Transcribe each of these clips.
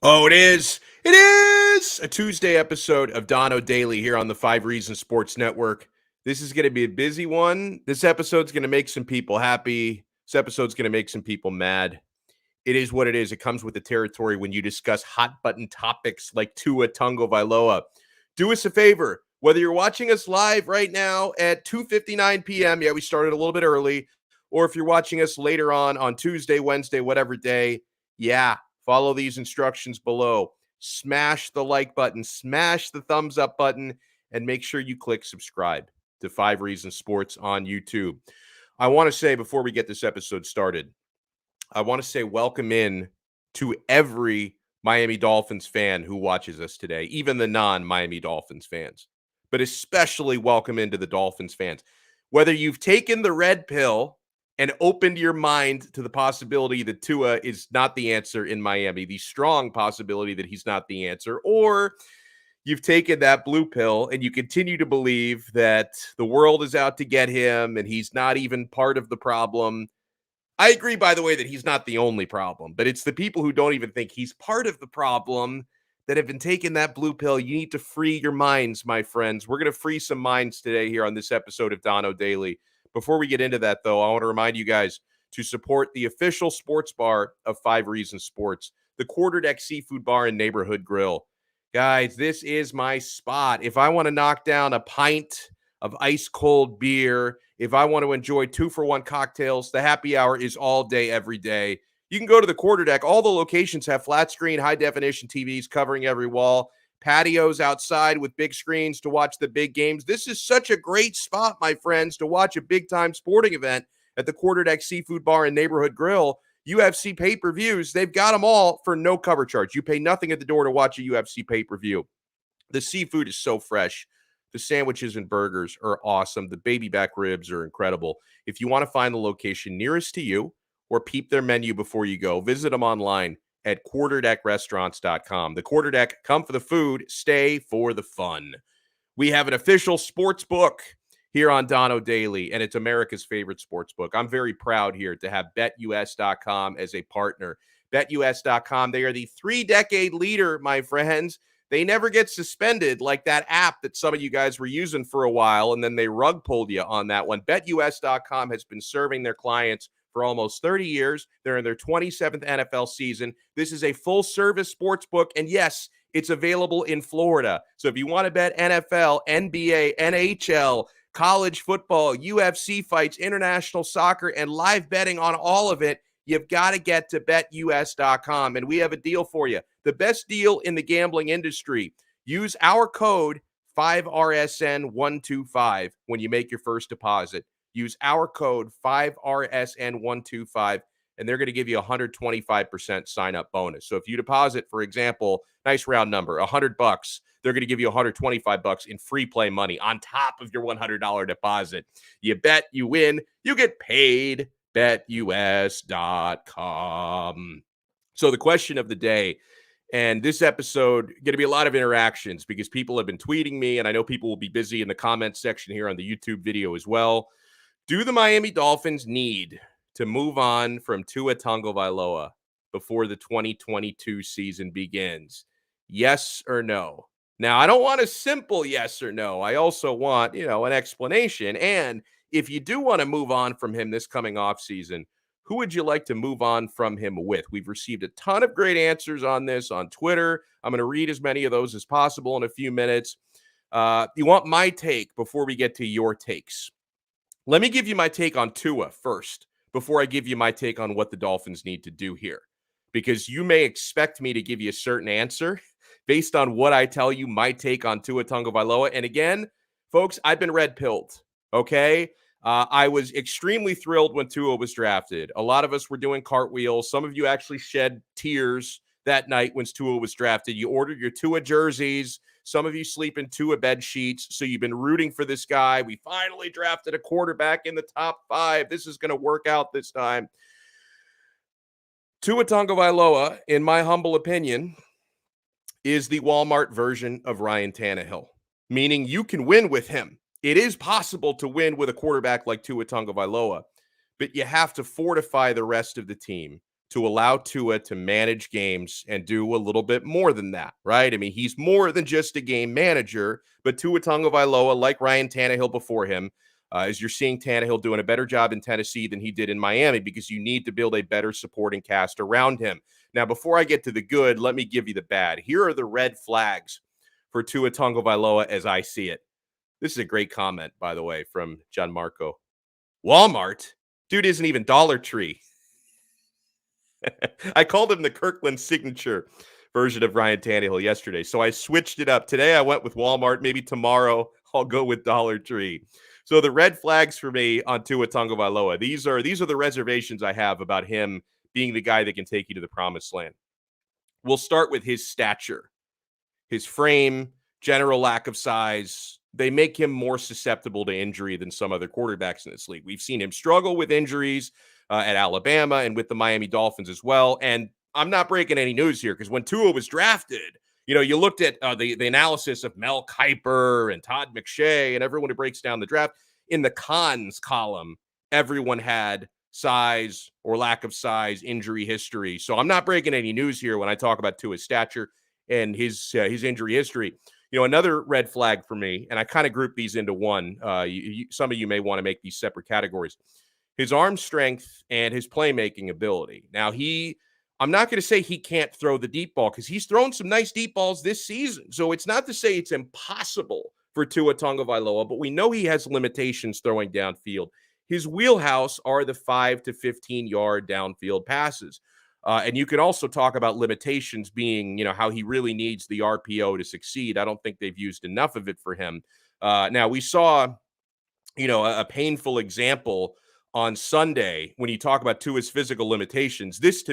Oh, it is. It is a Tuesday episode of Donno Daily here on the 5 Reasons Sports Network. This is going to be a busy one. This episode's going to make some people happy. This episode's going to make some people mad. It is what it is. It comes with the territory when you discuss hot button topics like Tua Tagovailoa. Do us a favor. Whether you're watching us live right now at 2:59 p.m., yeah, we started a little bit early, or if you're watching us later on Tuesday, Wednesday, whatever day, yeah, follow these instructions below. Smash the like button, smash the thumbs up button, and make sure you click subscribe to 5 Reasons Sports on YouTube. I want to say before we get this episode started, I want to say welcome in to every Miami Dolphins fan who watches us today, even the non-Miami Dolphins fans, but especially welcome into the Dolphins fans. Whether you've taken the red pill and opened your mind to the possibility that Tua is not the answer in Miami, the strong possibility that he's not the answer, or you've taken that blue pill and you continue to believe that the world is out to get him and he's not even part of the problem. I agree, by the way, that he's not the only problem, but it's the people who don't even think he's part of the problem that have been taking that blue pill. You need to free your minds, my friends. We're going to free some minds today here on this episode of Donno Daily. Before we get into that, though, I want to remind you guys to support the official sports bar of 5 Reasons Sports, the Quarterdeck Seafood Bar and Neighborhood Grill. Guys, this is my spot. If I want to knock down a pint of ice cold beer, if I want to enjoy 2-for-1 cocktails, the happy hour is all day, every day. You can go to the Quarterdeck. All the locations have flat screen, high definition TVs covering every wall, patios outside with big screens to watch the big games. This is such a great spot, my friends, to watch a big time sporting event at the Quarterdeck Seafood Bar and Neighborhood Grill. UFC pay-per-views, they've got them all for no cover charge. You pay nothing at the door to watch a UFC pay-per-view. The seafood is so fresh. The sandwiches and burgers are awesome. The baby back ribs are incredible. If you want to find the location nearest to you or peep their menu before you go, visit them online at quarterdeckrestaurants.com. The Quarterdeck, come for the food, stay for the fun. We have an official sports book here on Donno Daily, and it's America's favorite sports book. I'm very proud here to have BetUS.com as a partner. BetUS.com, they are the 3-decade leader, my friends. They never get suspended like that app that some of you guys were using for a while, and then they rug pulled you on that one. BetUS.com has been serving their clients for almost 30 years. They're in their 27th NFL season. This is a full-service sports book, and yes, it's available in Florida. So if you want to bet NFL, NBA, NHL, college football, UFC fights, international soccer, and live betting on all of it, you've got to get to BetUS.com, and we have a deal for you. The best deal in the gambling industry. Use our code 5RSN125 when you make your first deposit. Use our code 5RSN125, and they're going to give you a 125% sign-up bonus. So if you deposit, for example, nice round number, $100, they're going to give you $125 in free play money on top of your $100 deposit. You bet, you win, you get paid. BetUS.com. So the question of the day, and this episode, going to be a lot of interactions because people have been tweeting me, and I know people will be busy in the comments section here on the YouTube video as well. Do the Miami Dolphins need to move on from Tua Tagovailoa before the 2022 season begins? Yes or no? Now, I don't want a simple yes or no. I also want, an explanation. And if you do want to move on from him this coming offseason, who would you like to move on from him with? We've received a ton of great answers on this on Twitter. I'm going to read as many of those as possible in a few minutes. You want my take before we get to your takes? Let me give you my take on Tua first, before I give you my take on what the Dolphins need to do here, because you may expect me to give you a certain answer based on what I tell you my take on Tua Tagovailoa. And again, folks, I've been red-pilled, okay? I was extremely thrilled when Tua was drafted. A lot of us were doing cartwheels. Some of you actually shed tears that night when Tua was drafted. You ordered your Tua jerseys. Some of you sleep in Tua bed sheets. So you've been rooting for this guy. We finally drafted a quarterback in the top 5. This is going to work out this time. Tua Tagovailoa, in my humble opinion, is the Walmart version of Ryan Tannehill, meaning you can win with him. It is possible to win with a quarterback like Tua Tagovailoa, but you have to fortify the rest of the team to allow Tua to manage games and do a little bit more than that, right? I mean, he's more than just a game manager, but Tua Tagovailoa, like Ryan Tannehill before him, as you're seeing Tannehill doing a better job in Tennessee than he did in Miami because you need to build a better supporting cast around him. Now, before I get to the good, let me give you the bad. Here are the red flags for Tua Tagovailoa as I see it. This is a great comment, by the way, from John Marco. Walmart? Dude isn't even Dollar Tree. I called him the Kirkland signature version of Ryan Tannehill yesterday, so I switched it up. Today I went with Walmart. Maybe tomorrow I'll go with Dollar Tree. So the red flags for me on Tua Tagovailoa, these are the reservations I have about him being the guy that can take you to the promised land. We'll start with his stature. His frame, general lack of size, they make him more susceptible to injury than some other quarterbacks in this league. We've seen him struggle with injuries at Alabama and with the Miami Dolphins as well. And I'm not breaking any news here because when Tua was drafted, you looked at the analysis of Mel Kiper and Todd McShay and everyone who breaks down the draft. In the cons column, everyone had size or lack of size, injury history. So I'm not breaking any news here when I talk about Tua's stature and his injury history. Another red flag for me, and I kind of group these into one. Some of you may want to make these separate categories. His arm strength and his playmaking ability. Now, I'm not going to say he can't throw the deep ball because he's thrown some nice deep balls this season. So it's not to say it's impossible for Tua Tagovailoa, but we know he has limitations throwing downfield. His wheelhouse are the 5 to 15-yard downfield passes. And you can also talk about limitations being, how he really needs the RPO to succeed. I don't think they've used enough of it for him. Now, we saw, a painful example on Sunday when you talk about Tua's physical limitations. This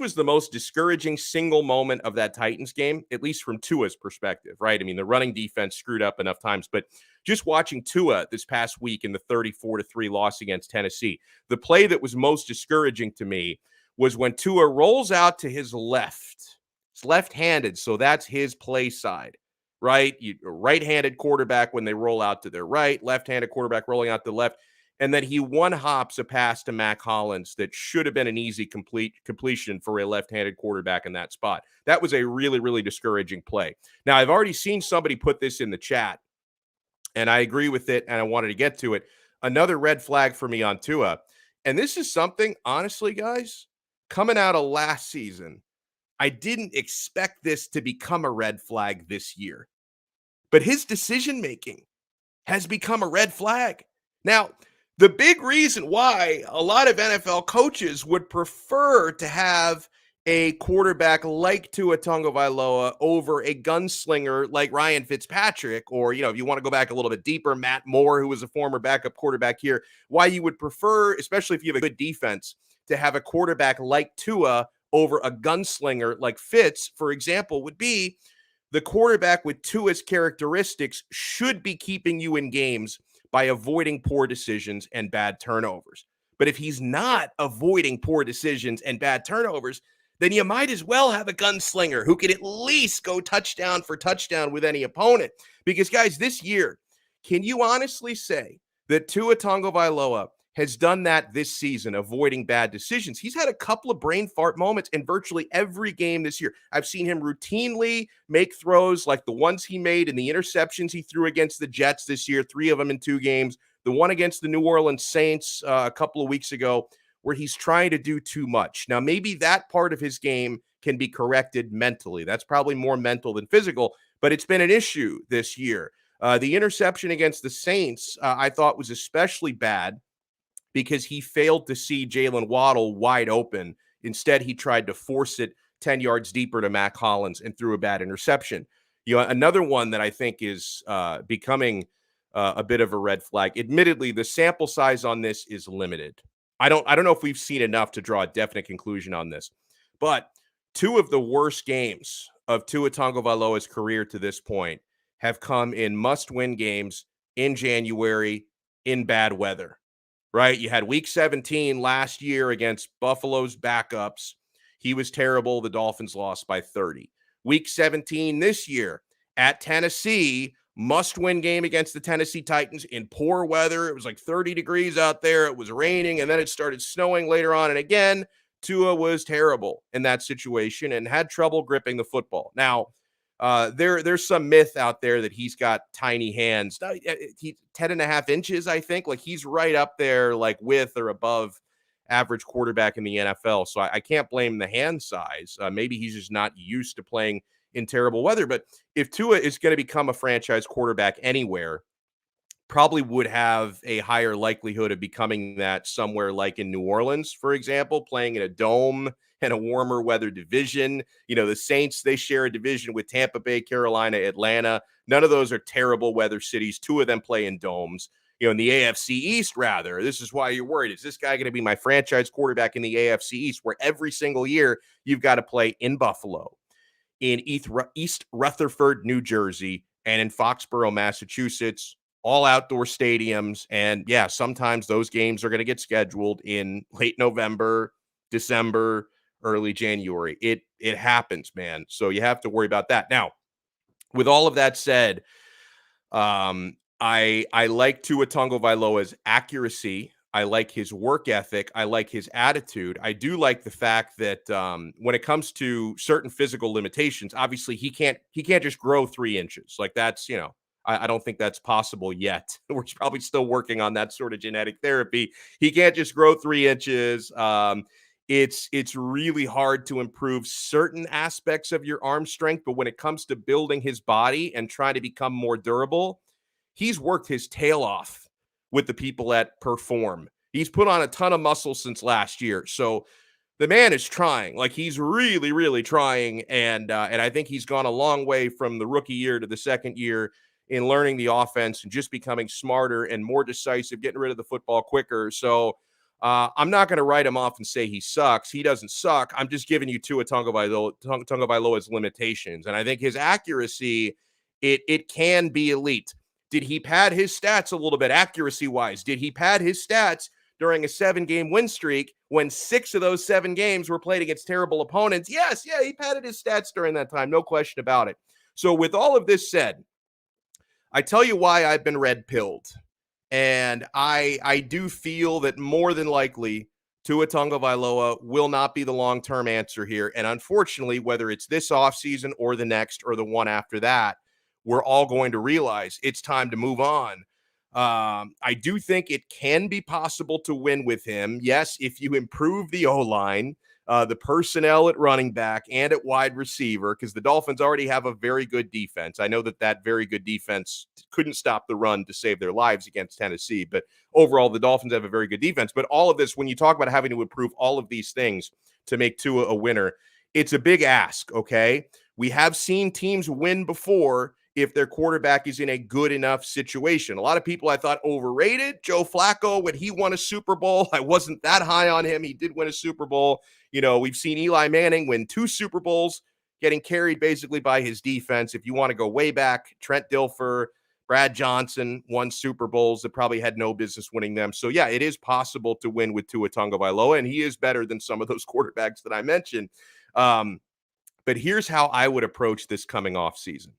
was the most discouraging single moment of that Titans game, at least from Tua's perspective, right? I mean, the running defense screwed up enough times, but just watching Tua this past week in the 34-3 loss against Tennessee, the play that was most discouraging to me was when Tua rolls out to his left. It's left-handed, so that's his play side, right? Right-handed quarterback when they roll out to their right, left-handed quarterback rolling out to the left, and then he one-hops a pass to Mac Hollins that should have been an easy completion for a left-handed quarterback in that spot. That was a really, really discouraging play. Now, I've already seen somebody put this in the chat, and I agree with it, and I wanted to get to it. Another red flag for me on Tua, and this is something, honestly, guys, coming out of last season, I didn't expect this to become a red flag this year. But his decision-making has become a red flag. Now, the big reason why a lot of NFL coaches would prefer to have a quarterback like Tua Tagovailoa over a gunslinger like Ryan Fitzpatrick, or, if you want to go back a little bit deeper, Matt Moore, who was a former backup quarterback here, why you would prefer, especially if you have a good defense, to have a quarterback like Tua over a gunslinger like Fitz, for example, would be the quarterback with Tua's characteristics should be keeping you in games by avoiding poor decisions and bad turnovers. But if he's not avoiding poor decisions and bad turnovers, then you might as well have a gunslinger who can at least go touchdown for touchdown with any opponent. Because, guys, this year, can you honestly say that Tua Tagovailoa has done that this season, avoiding bad decisions? He's had a couple of brain fart moments in virtually every game this year. I've seen him routinely make throws like the ones he made and the interceptions he threw against the Jets this year, 3 of them in 2 games, the one against the New Orleans Saints a couple of weeks ago, where he's trying to do too much. Now, maybe that part of his game can be corrected mentally. That's probably more mental than physical, but it's been an issue this year. The interception against the Saints, I thought was especially bad because he failed to see Jalen Waddle wide open. Instead, he tried to force it 10 yards deeper to Mac Hollins and threw a bad interception. Another one that I think is becoming a bit of a red flag. Admittedly, the sample size on this is limited. I don't know if we've seen enough to draw a definite conclusion on this, but 2 of the worst games of Tua Tagovailoa's career to this point have come in must-win games in January in bad weather. Right? You had week 17 last year against Buffalo's backups. He was terrible. The Dolphins lost by 30. Week 17 this year at Tennessee, must-win game against the Tennessee Titans in poor weather. It was like 30 degrees out there. It was raining, and then it started snowing later on. And again, Tua was terrible in that situation and had trouble gripping the football. Now, there's some myth out there that he's got tiny hands. He 10.5 inches, I think. Like he's right up there, like with or above average quarterback in the NFL. So I can't blame the hand size. Maybe he's just not used to playing in terrible weather. But if Tua is going to become a franchise quarterback anywhere, probably would have a higher likelihood of becoming that somewhere like in New Orleans, for example, playing in a dome and a warmer weather division. You know, the Saints, they share a division with Tampa Bay, Carolina, Atlanta. None of those are terrible weather cities. Two of them play in domes. You know, in the AFC East, rather, this is why you're worried. Is this guy going to be my franchise quarterback in the AFC East, where every single year you've got to play in Buffalo, in East Rutherford, New Jersey, and in Foxborough, Massachusetts, all outdoor stadiums. And yeah, sometimes those games are going to get scheduled in late November, December, early January. It happens, man. So you have to worry about that. Now, with all of that said, I like Tua Tagovailoa's accuracy. I like his work ethic. I like his attitude. I do like the fact that when it comes to certain physical limitations, obviously he can't just grow 3 inches. Like that's, you know, I don't think that's possible yet. We're probably still working on that sort of genetic therapy. He can't just grow 3 inches. It's really hard to improve certain aspects of your arm strength, but when it comes to building his body and trying to become more durable, he's worked his tail off with the people at Perform. He's put on a ton of muscle since last year. So the man is trying. Like he's really, really trying. And I think he's gone a long way from the rookie year to the second year in learning the offense and just becoming smarter and more decisive, getting rid of the football quicker. So I'm not going to write him off and say he sucks. He doesn't suck. I'm just giving you Tua Tagovailoa's limitations. And I think his accuracy, it can be elite. Did he pad his stats a little bit accuracy-wise? Did he pad his stats during a 7-game win streak when 6 of those 7 games were played against terrible opponents? Yes, yeah, he padded his stats during that time. No question about it. So with all of this said, I tell you why I've been red-pilled. And I do feel that more than likely Tua Tagovailoa will not be the long-term answer here. And unfortunately, whether it's this offseason or the next or the one after that, we're all going to realize it's time to move on. I do think it can be possible to win with him. Yes, if you improve the O-line, the personnel at running back and at wide receiver, because the Dolphins already have a very good defense. I know that very good defense couldn't stop the run to save their lives against Tennessee, but overall, the Dolphins have a very good defense. But all of this, when you talk about having to improve all of these things to make Tua a winner, it's a big ask, okay? We have seen teams win before if their quarterback is in a good enough situation. A lot of people I thought overrated Joe Flacco when he won a Super Bowl. I wasn't that high on him. He did win a Super Bowl. You know, we've seen Eli Manning win 2 Super Bowls, getting carried basically by his defense. If you want to go way back, Trent Dilfer, Brad Johnson won Super Bowls that probably had no business winning them. So, yeah, it is possible to win with Tua Tagovailoa, and he is better than some of those quarterbacks that I mentioned. But here's how I would approach this coming off season.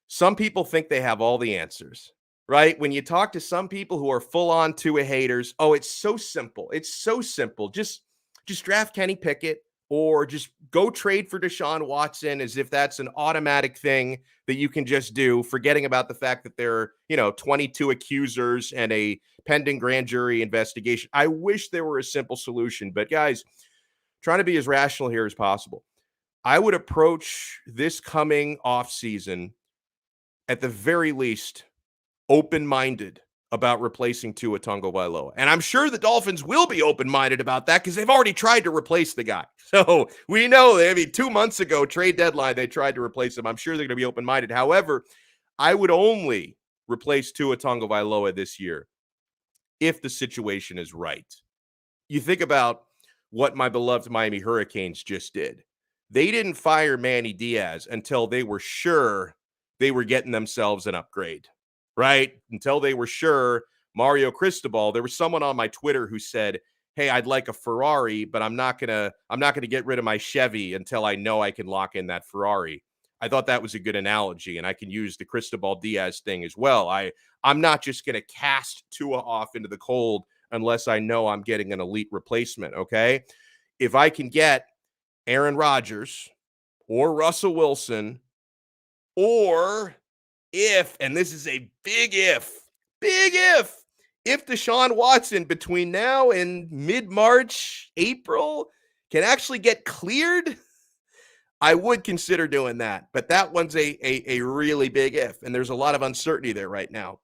Some people think they have all the answers, right? When you talk to some people who are full-on Tua haters, oh, it's so simple. It's so simple. Just draft Kenny Pickett or just go trade for Deshaun Watson as if that's an automatic thing that you can just do, forgetting about the fact that there are, 22 accusers and a pending grand jury investigation. I wish there were a simple solution, but guys, trying to be as rational here as possible. I would approach this coming off season at the very least, open-minded about replacing Tua Tagovailoa. And I'm sure the Dolphins will be open-minded about that because they've already tried to replace the guy. So we know, 2 months ago, trade deadline, they tried to replace him. I'm sure they're going to be open-minded. However, I would only replace Tua Tagovailoa this year if the situation is right. You think about what my beloved Miami Hurricanes just did. They didn't fire Manny Diaz until they were sure they were getting themselves an upgrade, right? Until they were sure Mario Cristobal, there was someone on my Twitter who said, hey, I'd like a Ferrari, but I'm not gonna get rid of my Chevy until I know I can lock in that Ferrari. I thought that was a good analogy, and I can use the Cristobal Diaz thing as well. I'm not just gonna cast Tua off into the cold unless I know I'm getting an elite replacement, okay? if I can get Aaron Rodgers or Russell Wilson, or if, and this is a big if Deshaun Watson between now and mid-March, April can actually get cleared, I would consider doing that. But that one's a really big if, and there's a lot of uncertainty there right now.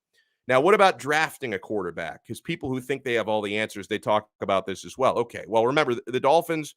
Now, what about drafting a quarterback? Because people who think they have all the answers, they talk about this as well. Okay, well, remember, the Dolphins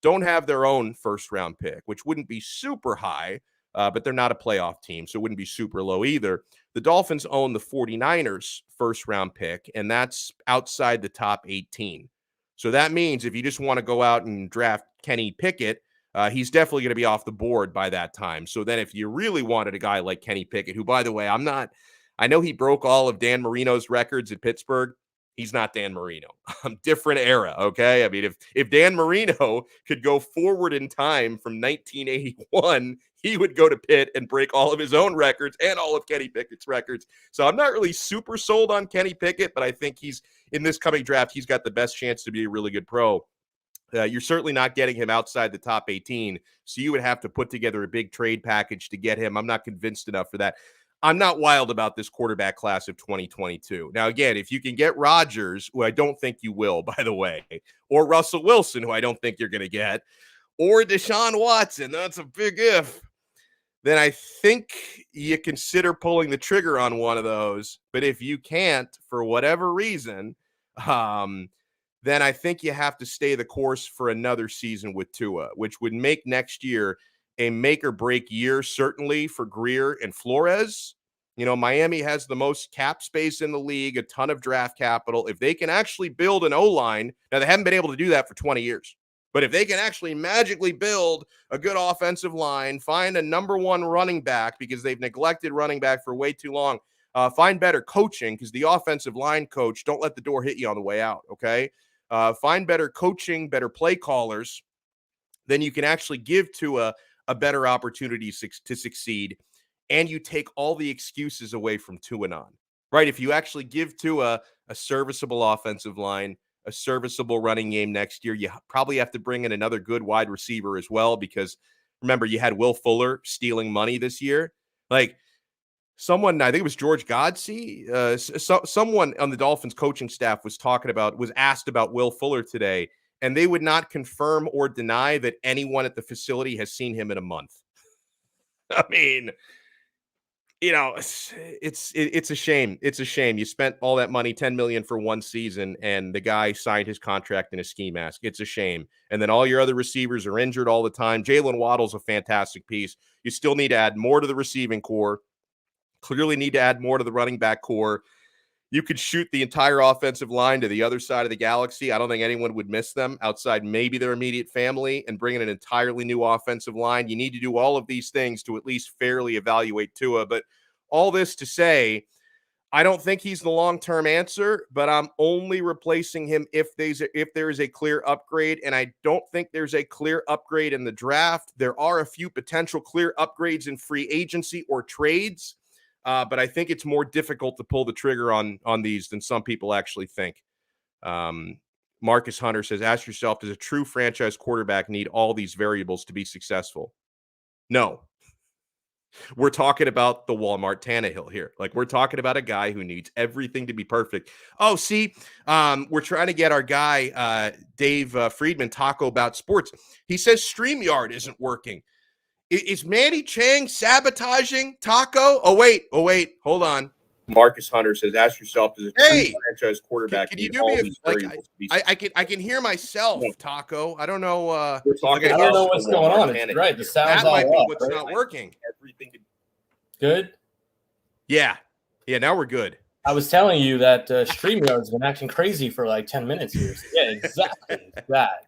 don't have their own first-round pick, which wouldn't be super high, but they're not a playoff team, so it wouldn't be super low either. The Dolphins own the 49ers first-round pick, and that's outside the top 18. So that means if you just want to go out and draft Kenny Pickett, he's definitely going to be off the board by that time. So then if you really wanted a guy like Kenny Pickett, who, by the way, I know he broke all of Dan Marino's records at Pittsburgh. He's not Dan Marino. Different era, okay? I mean, if Dan Marino could go forward in time from 1981, he would go to Pitt and break all of his own records and all of Kenny Pickett's records. So I'm not really super sold on Kenny Pickett, but I think he's, in this coming draft, he's got the best chance to be a really good pro. You're certainly not getting him outside the top 18, so you would have to put together a big trade package to get him. I'm not convinced enough for that. I'm not wild about this quarterback class of 2022. Now, again, if you can get Rodgers, who I don't think you will, by the way, or Russell Wilson, who I don't think you're going to get, or Deshaun Watson, that's a big if, then I think you consider pulling the trigger on one of those. But if you can't, for whatever reason, then I think you have to stay the course for another season with Tua, which would make next year a make or break year, certainly for Greer and Flores. You know, Miami has the most cap space in the league, a ton of draft capital. If they can actually build an O-line, now they haven't been able to do that for 20 years, but if they can actually magically build a good offensive line, find a number one running back because they've neglected running back for way too long, find better coaching because the offensive line coach, don't let the door hit you on the way out, okay? Find better coaching, better play callers, then you can actually give Tua a better opportunity to succeed, and you take all the excuses away from Tuanon, right? If you actually give Tua a serviceable offensive line, a serviceable running game next year, you probably have to bring in another good wide receiver as well, because remember, you had Will Fuller stealing money this year. Like, someone, I think it was George Godsey, someone on the Dolphins coaching staff was asked about Will Fuller today, and they would not confirm or deny that anyone at the facility has seen him in a month. I mean, you know, it's a shame. It's a shame. You spent all that money, $10 million for one season, and the guy signed his contract in a ski mask. It's a shame. And then all your other receivers are injured all the time. Jalen Waddle's a fantastic piece. You still need to add more to the receiving core. Clearly need to add more to the running back core. You could shoot the entire offensive line to the other side of the galaxy. I don't think anyone would miss them outside maybe their immediate family, and bring in an entirely new offensive line. You need to do all of these things to at least fairly evaluate Tua. But all this to say, I don't think he's the long-term answer, but I'm only replacing him if there is a clear upgrade, and I don't think there's a clear upgrade in the draft. There are a few potential clear upgrades in free agency or trades. But I think it's more difficult to pull the trigger on these than some people actually think. Marcus Hunter says, ask yourself, does a true franchise quarterback need all these variables to be successful? No. We're talking about the Walmart Tannehill here. Like, we're talking about a guy who needs everything to be perfect. Oh, see, we're trying to get our guy, Dave Friedman, Taco About Sports. He says StreamYard isn't working. Is Manny Chang sabotaging Taco? Oh, wait. Hold on. Marcus Hunter says, ask yourself, does a true franchise quarterback can you do me I can hear myself, Taco. I don't know. We're talking I don't know what's going on. It's right. The sound's all might be up, what's right? not working. Everything Good? Yeah, now we're good. I was telling you that StreamYard's been acting crazy for like 10 minutes here. So yeah, exactly that.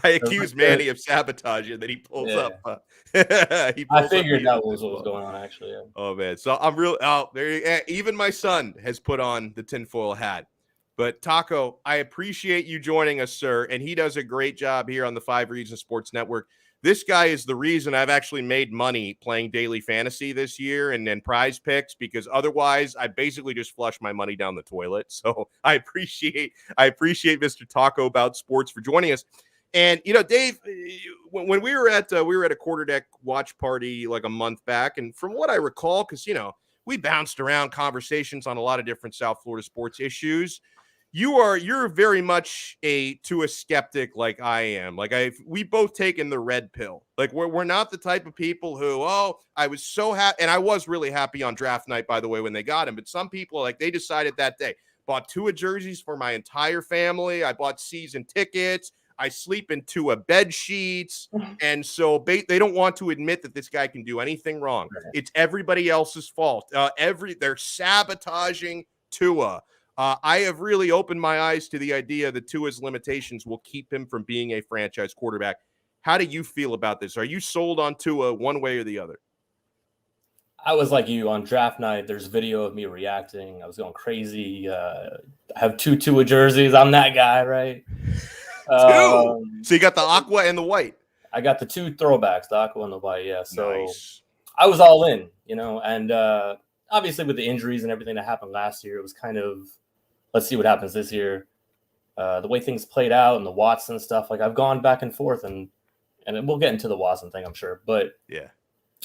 I accuse Manny of sabotage, and then he pulls up. I figured that was what was going on, actually. Yeah. Oh, man. So I'm real. Oh, even my son has put on the tinfoil hat. But Taco, I appreciate you joining us, sir. And he does a great job here on the 5 Reasons Sports Network. This guy is the reason I've actually made money playing daily fantasy this year and then prize picks, because otherwise I basically just flush my money down the toilet. So I appreciate Mr. Taco About Sports for joining us. And Dave, when we were at a quarterdeck watch party like a month back, and from what I recall, because we bounced around conversations on a lot of different South Florida sports issues. You're very much a Tua skeptic like I am. Like we both taken the red pill. Like we're not the type of people who, I was so happy, and I was really happy on draft night, by the way, when they got him. But some people, like, they decided that day, bought Tua jerseys for my entire family. I bought season tickets. I sleep in Tua bed sheets. And so they don't want to admit that this guy can do anything wrong. It's everybody else's fault. They're sabotaging Tua. I have really opened my eyes to the idea that Tua's limitations will keep him from being a franchise quarterback. How do you feel about this? Are you sold on Tua one way or the other? I was like you on draft night. There's video of me reacting. I was going crazy. I have 2 Tua jerseys. I'm that guy, right? So you got the aqua and the white. I got the 2 throwbacks, the aqua and the white. Yeah. So nice. I was all in, and obviously with the injuries and everything that happened last year, it was kind of, let's see what happens this year. The way things played out and the Watson stuff, like I've gone back and forth, and we'll get into the Watson thing, I'm sure. But yeah,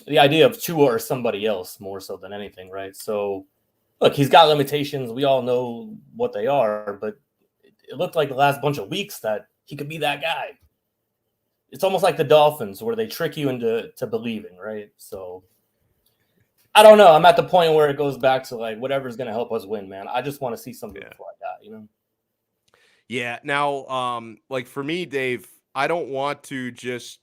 the idea of Tua or somebody else more so than anything, right? So look, he's got limitations. We all know what they are, but it looked like the last bunch of weeks that he could be that guy. It's almost like the Dolphins where they trick you into believing, right? So I don't know. I'm at the point where it goes back to like whatever's going to help us win, man. I just want to see something before I die, Yeah. Now, like for me, Dave, I don't want to just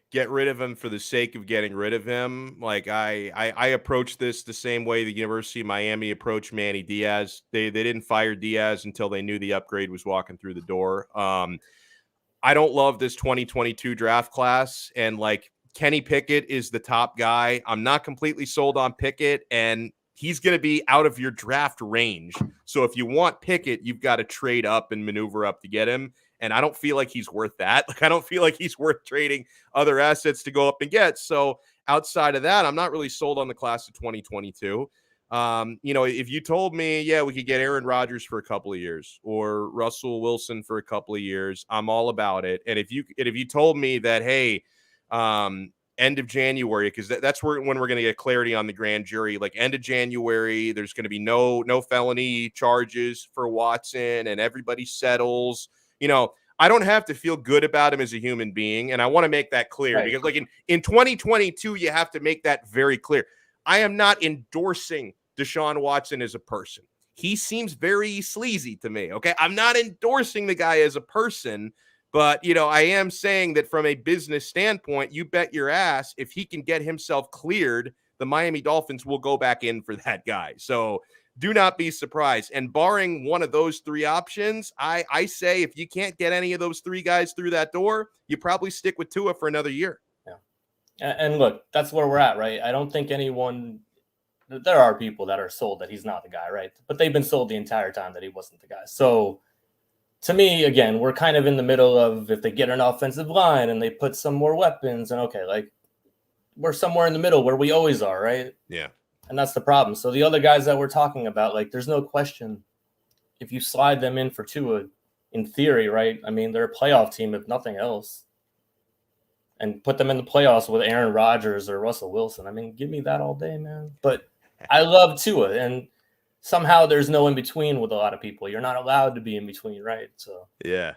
get rid of him for the sake of getting rid of him. Like I approach this the same way the University of Miami approached Manny Diaz. They didn't fire Diaz until they knew the upgrade was walking through the door. I don't love this 2022 draft class, and like Kenny Pickett is the top guy. I'm not completely sold on Pickett, and he's going to be out of your draft range. So if you want Pickett, you've got to trade up and maneuver up to get him. And I don't feel like he's worth that. Like, I don't feel like he's worth trading other assets to go up and get. So outside of that, I'm not really sold on the class of 2022. If you told me, we could get Aaron Rodgers for a couple of years or Russell Wilson for a couple of years, I'm all about it. And if you told me that, hey, end of January, because that's when we're going to get clarity on the grand jury, like end of January, there's going to be no felony charges for Watson and everybody settles. I don't have to feel good about him as a human being. And I want to make that clear, because like in 2022, you have to make that very clear. I am not endorsing Deshaun Watson as a person. He seems very sleazy to me. Okay. I'm not endorsing the guy as a person, but I am saying that from a business standpoint, you bet your ass if he can get himself cleared, the Miami Dolphins will go back in for that guy. So do not be surprised. And barring one of those 3 options, I say if you can't get any of those 3 guys through that door, you probably stick with Tua for another year. Yeah. And look, that's where we're at, right? I don't think there are people that are sold that he's not the guy, right? But they've been sold the entire time that he wasn't the guy. So to me, again, we're kind of in the middle of if they get an offensive line and they put some more weapons, and okay, like we're somewhere in the middle where we always are, right? Yeah. And that's the problem. So the other guys that we're talking about, like there's no question if you slide them in for Tua, in theory, right? I mean, they're a playoff team, if nothing else. And put them in the playoffs with Aaron Rodgers or Russell Wilson. I mean, give me that all day, man. But I love Tua, and somehow there's no in between with a lot of people. You're not allowed to be in between, right? So yeah,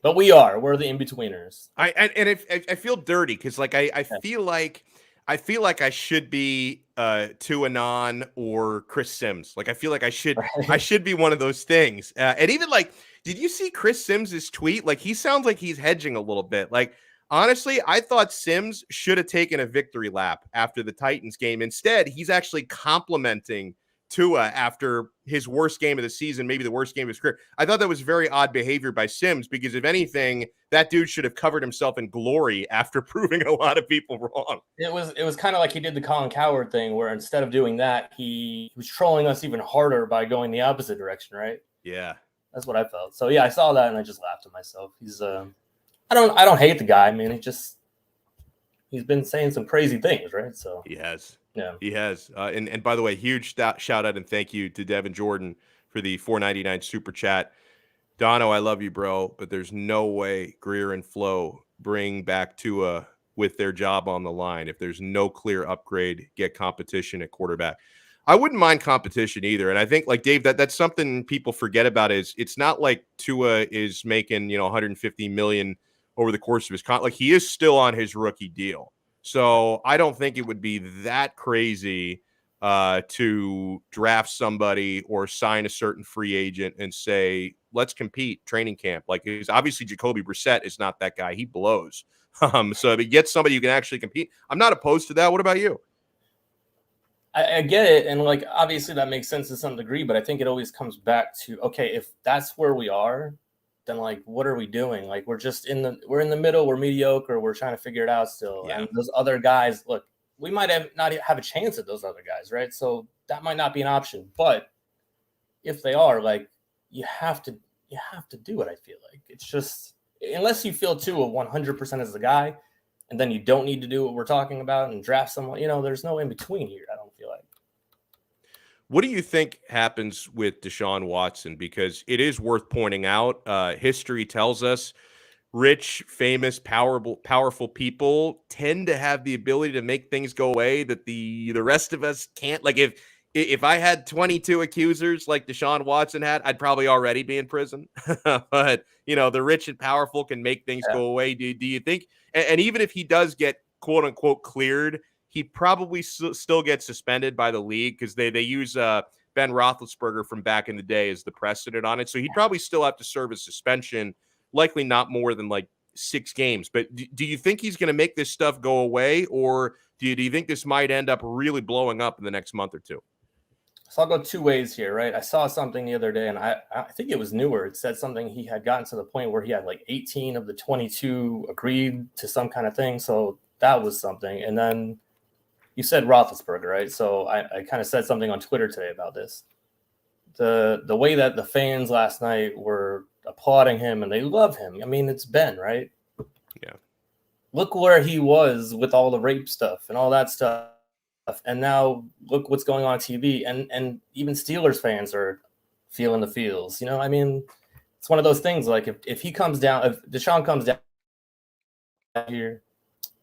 but we are. We're the in betweeners. I feel dirty because like I feel like I should be Tua Non or Chris Sims. Like I feel like I should be one of those things. And even like, did you see Chris Sims's tweet? Like he sounds like he's hedging a little bit. Like honestly, I thought Sims should have taken a victory lap after the Titans game. Instead, he's actually complimenting Tua after his worst game of the season, maybe the worst game of his career. I thought that was very odd behavior by Sims because if anything, that dude should have covered himself in glory after proving a lot of people wrong. It was kind of like he did the Colin Cowherd thing where instead of doing that, he was trolling us even harder by going the opposite direction, right? Yeah. That's what I felt. So yeah, I saw that and I just laughed at myself. He's I don't hate the guy. I mean, he's been saying some crazy things, right? So he has. Yeah, he has. And by the way, huge shout out and thank you to Devin Jordan for the $4.99 super chat. Donno, I love you, bro, but there's no way Greer and Flo bring back Tua with their job on the line if there's no clear upgrade, get competition at quarterback. I wouldn't mind competition either. And I think, like Dave, that's something people forget about is it's not like Tua is making, 150 million over the course of his like he is still on his rookie deal. So I don't think it would be that crazy to draft somebody or sign a certain free agent and say, let's compete training camp. Like, because obviously Jacoby Brissett is not that guy. He blows. So if it gets somebody who can actually compete, I'm not opposed to that. What about you? I get it, and like obviously that makes sense to some degree, but I think it always comes back to, okay, if that's where we are, then like what are we doing? Like we're in the middle, we're mediocre, we're trying to figure it out still. Yeah. And those other guys, look, we might not have a chance at those other guys, right? So that might not be an option. But if they are, like, you have to do it. I feel like it's just, unless you feel Tua 100% as the guy, and then you don't need to do what we're talking about and draft someone. There's no in between here. I don't feel like. What do you think happens with Deshaun Watson? Because it is worth pointing out, history tells us rich, famous, powerful people tend to have the ability to make things go away that the rest of us can't. Like if I had 22 accusers like Deshaun Watson had, I'd probably already be in prison. But the rich and powerful can make things go away. Do you think? And even if he does get quote unquote cleared, he probably still gets suspended by the league because they use Ben Roethlisberger from back in the day as the precedent on it. So he'd probably still have to serve a suspension, likely not more than like 6 games. But do you think he's going to make this stuff go away, or do you think this might end up really blowing up in the next month or two? So I'll go 2 ways here, right? I saw something the other day, and I think it was newer. It said something he had gotten to the point where he had like 18 of the 22 agreed to some kind of thing. So that was something. And then you said Roethlisberger, right? So I kind of said something on Twitter today about this. The way that the fans last night were applauding him and they love him. I mean, it's Ben, right? Yeah. Look where he was with all the rape stuff and all that stuff. And now look what's going on TV. And even Steelers fans are feeling the feels. I mean, it's one of those things. Like if he comes down, if Deshaun comes down here,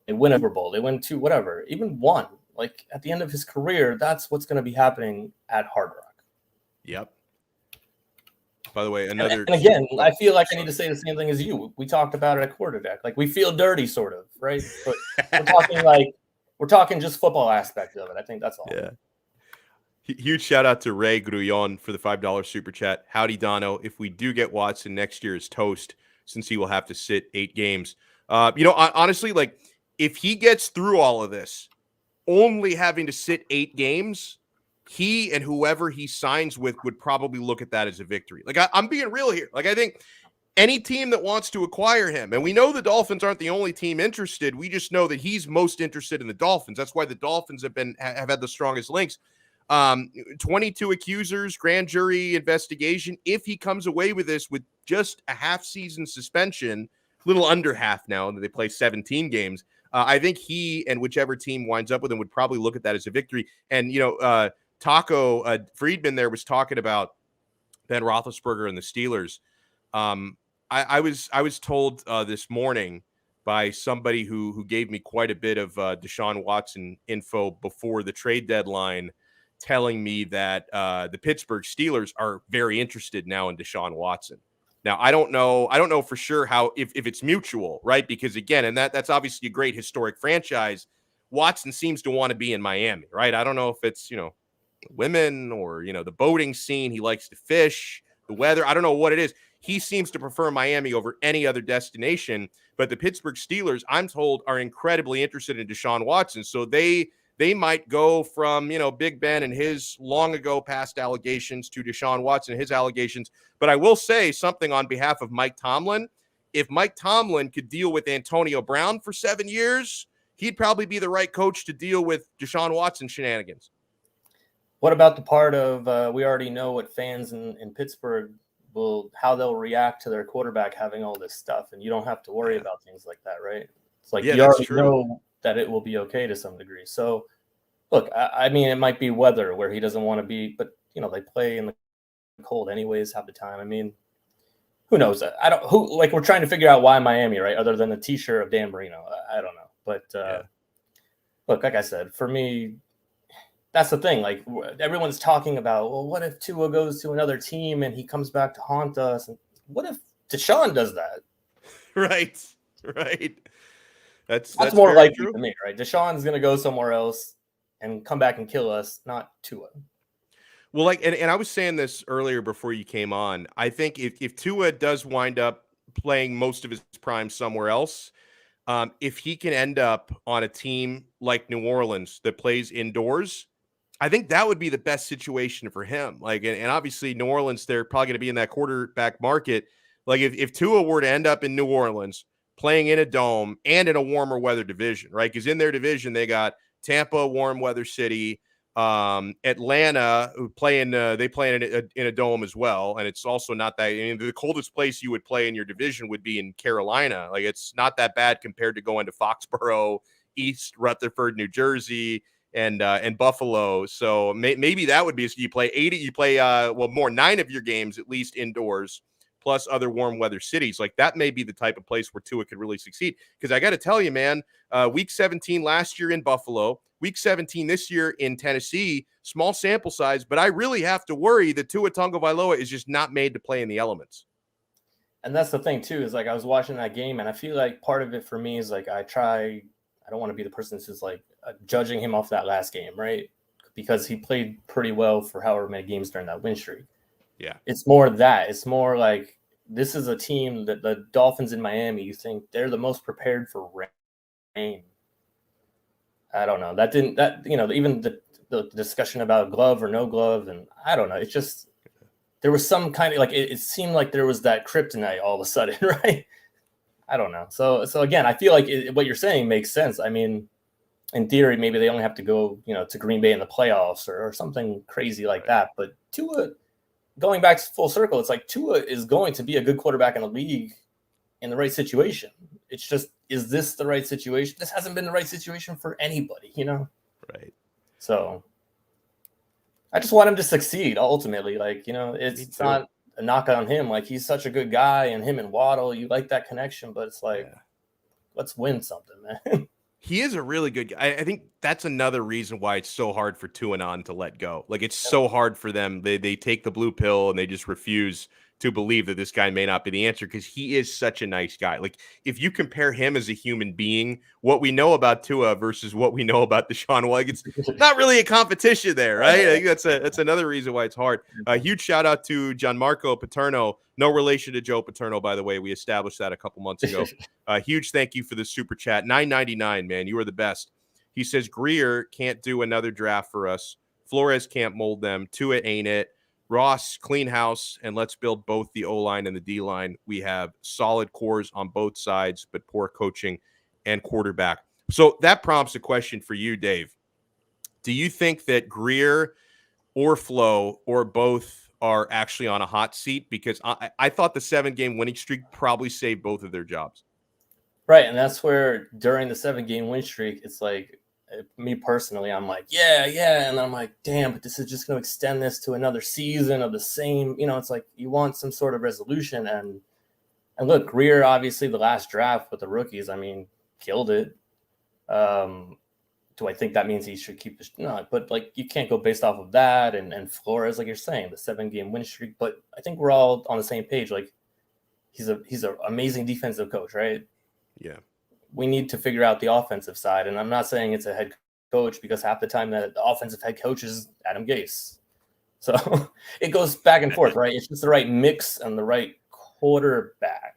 they win a Super Bowl, they win 2, whatever, even 1. Like at the end of his career, that's what's going to be happening at Hard Rock. Yep. By the way, another. And again, I feel like I need to say the same thing as you. We talked about it at quarterback. Like we feel dirty, sort of, right? But we're talking just football aspect of it. I think that's all. Yeah. Huge shout out to Ray Grullon for the $5 super chat. Howdy, Donno. If we do get Watson, next year is toast since he will have to sit 8 games. Honestly, like if he gets through all of this, only having to sit 8 games, he and whoever he signs with would probably look at that as a victory. Like I'm being real here. Like I think any team that wants to acquire him, and we know the Dolphins aren't the only team interested. We just know that he's most interested in the Dolphins. That's why the Dolphins have had the strongest links. 22 accusers, grand jury investigation. If he comes away with this with just a half-season suspension, a little under half now that they play 17 games, I think he and whichever team winds up with him would probably look at that as a victory. And, Friedman there was talking about Ben Roethlisberger and the Steelers. I was told this morning by somebody who gave me quite a bit of Deshaun Watson info before the trade deadline, telling me that the Pittsburgh Steelers are very interested now in Deshaun Watson. Now, I don't know for sure how if it's mutual, right? Because again, and that's obviously a great historic franchise. Watson seems to want to be in Miami, right? I don't know if it's, women or, the boating scene. He likes to fish, the weather. I don't know what it is. He seems to prefer Miami over any other destination. But the Pittsburgh Steelers, I'm told, are incredibly interested in Deshaun Watson. So they might go from, Big Ben and his long ago past allegations to Deshaun Watson and his allegations. But I will say something on behalf of Mike Tomlin. If Mike Tomlin could deal with Antonio Brown for 7 years, he'd probably be the right coach to deal with Deshaun Watson shenanigans. What about the part of we already know what fans in Pittsburgh how they'll react to their quarterback having all this stuff, and you don't have to worry about things like that, right? It's like you already know that it will be okay to some degree. So, look, I mean, it might be weather where he doesn't want to be, but they play in the cold anyways half the time. I mean, who knows? I don't we're trying to figure out why Miami, right? Other than the T-shirt of Dan Marino, I don't know. But look, like I said, for me, that's the thing. Like everyone's talking about, well, what if Tua goes to another team and he comes back to haunt us? And what if Deshaun does that? Right. That's more likely true. to me, right? Deshaun's going to go somewhere else and come back and kill us, not Tua. Well, and I was saying this earlier before you came on. I think if Tua does wind up playing most of his prime somewhere else, if he can end up on a team like New Orleans that plays indoors, I think that would be the best situation for him. Like, and obviously New Orleans, they're probably going to be in that quarterback market. Like if Tua were to end up in New Orleans playing in a dome and in a warmer weather division, right? Because in their division, they got Tampa, warm weather city, Atlanta, who play in a dome as well, and it's also not that. I mean, the coldest place you would play in your division would be in Carolina. Like it's not that bad compared to going to Foxborough, East Rutherford, New Jersey, and Buffalo. So maybe that would be so you play 9 of your games at least indoors, plus other warm weather cities. Like that may be the type of place where Tua could really succeed. Because I got to tell you, man, week 17 last year in Buffalo. Week 17 this year in Tennessee, small sample size, but I really have to worry that Tua Tagovailoa is just not made to play in the elements. And that's the thing too, is like I was watching that game and I feel like part of it for me is like I don't want to be the person that's like judging him off that last game, right? Because he played pretty well for however many games during that win streak. Yeah. It's more that. It's more like this is a team that the Dolphins in Miami, you think they're the most prepared for rain. I don't know. Even the discussion about glove or no glove, and I don't know. It's just there was some kind of like it seemed like there was that kryptonite all of a sudden, right? I don't know. So again, I feel like what you're saying makes sense. I mean, in theory, maybe they only have to go, to Green Bay in the playoffs or something crazy like that. But Tua, going back to full circle, it's like Tua is going to be a good quarterback in the league in the right situation. It's just, is this the right situation? This hasn't been the right situation for anybody, Right. So I just want him to succeed ultimately. Like, it's not a knock on him. Like, he's such a good guy, and him and Waddle, you like that connection, but it's like, let's win something, man. He is a really good guy. I think that's another reason why it's so hard for Tuanon to let go. Like it's so hard for them. They take the blue pill and they just refuse to believe that this guy may not be the answer because he is such a nice guy. Like if you compare him as a human being, what we know about Tua versus what we know about Deshaun, well, like it's not really a competition there, right? I think that's another reason why it's hard. A huge shout out to Gianmarco Paterno. No relation to Joe Paterno, by the way. We established that a couple months ago. Huge thank you for the super chat. $9.99, man. You are the best. He says Greer can't do another draft for us. Flores can't mold them. Tua ain't it. Ross, clean house, and let's build both the O-line and the D-line. We have solid cores on both sides, but poor coaching and quarterback. So that prompts a question for you, Dave. Do you think that Greer or Flo or both are actually on a hot seat? Because I thought the 7-game winning streak probably saved both of their jobs. Right, and that's where during the 7-game win streak, it's like, me personally, I'm like, yeah, and I'm like, damn, but this is just going to extend this to another season of the same, it's like you want some sort of resolution. And look, Greer, obviously the last draft with the rookies, I mean, killed it. Do I think that means he should keep this? No, but like you can't go based off of that. And Flores, like you're saying, the 7-game win streak. But I think we're all on the same page. Like he's an amazing defensive coach, right? Yeah. We need to figure out the offensive side. And I'm not saying it's a head coach because half the time the offensive head coach is Adam Gase. So it goes back and forth, right? It's just the right mix and the right quarterback.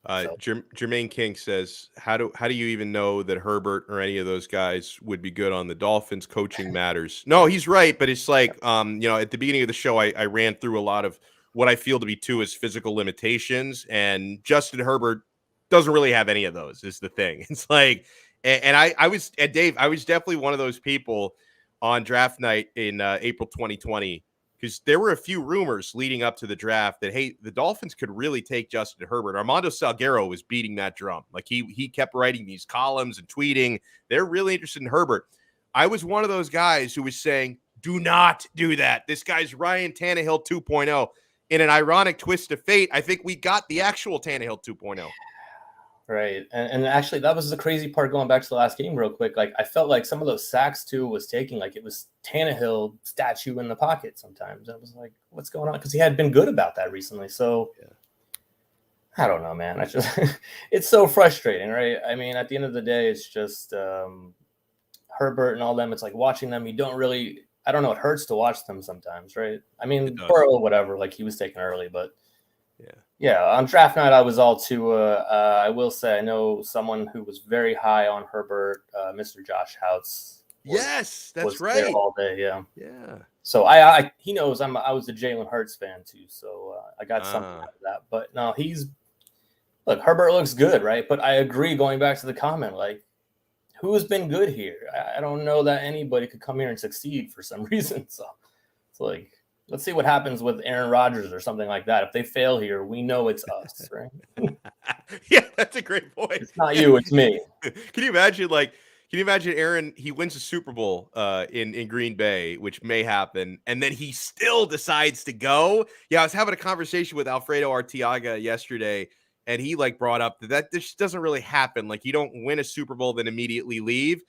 Jermaine King says, how do you even know that Herbert or any of those guys would be good on the Dolphins? Coaching matters. No, he's right. But it's like, at the beginning of the show, I ran through a lot of what I feel to be Tua's physical limitations, and Justin Herbert doesn't really have any of those is the thing. It's like, and Dave, I was definitely one of those people on draft night in April 2020, because there were a few rumors leading up to the draft that, hey, the Dolphins could really take Justin Herbert. Armando Salguero was beating that drum. Like he kept writing these columns and tweeting. They're really interested in Herbert. I was one of those guys who was saying, do not do that. This guy's Ryan Tannehill 2.0. in an ironic twist of fate, I think we got the actual Tannehill 2.0. Right. And actually, that was the crazy part going back to the last game real quick. Like, I felt like some of those sacks, too, was taking, like, it was Tannehill statue in the pocket sometimes. I was like, what's going on? Because he had been good about that recently. So, I don't know, man. I just it's so frustrating, right? I mean, at the end of the day, it's just Herbert and all them. It's like watching them. You don't really – I don't know. It hurts to watch them sometimes, right? I mean, Burrow, whatever. Like, he was taken early, but – yeah, on draft night, I was all Tua. I will say I know someone who was very high on Herbert, Mr. Josh Houtz. Yes, that's was right. There all day, yeah. So he knows I was a Jalen Hurts fan too, so I got something out of that. But no, Herbert looks good, right? But I agree. Going back to the comment, like, who's been good here? I don't know that anybody could come here and succeed for some reason. So it's like, let's see what happens with Aaron Rodgers or something like that. If they fail here, we know it's us, right? Yeah, that's a great point. It's not you, it's me. Can you imagine Aaron, he wins a Super Bowl in Green Bay, which may happen, and then he still decides to go? Yeah, I was having a conversation with Alfredo Arteaga yesterday, and he brought up that this doesn't really happen. Like, you don't win a Super Bowl, then immediately leave.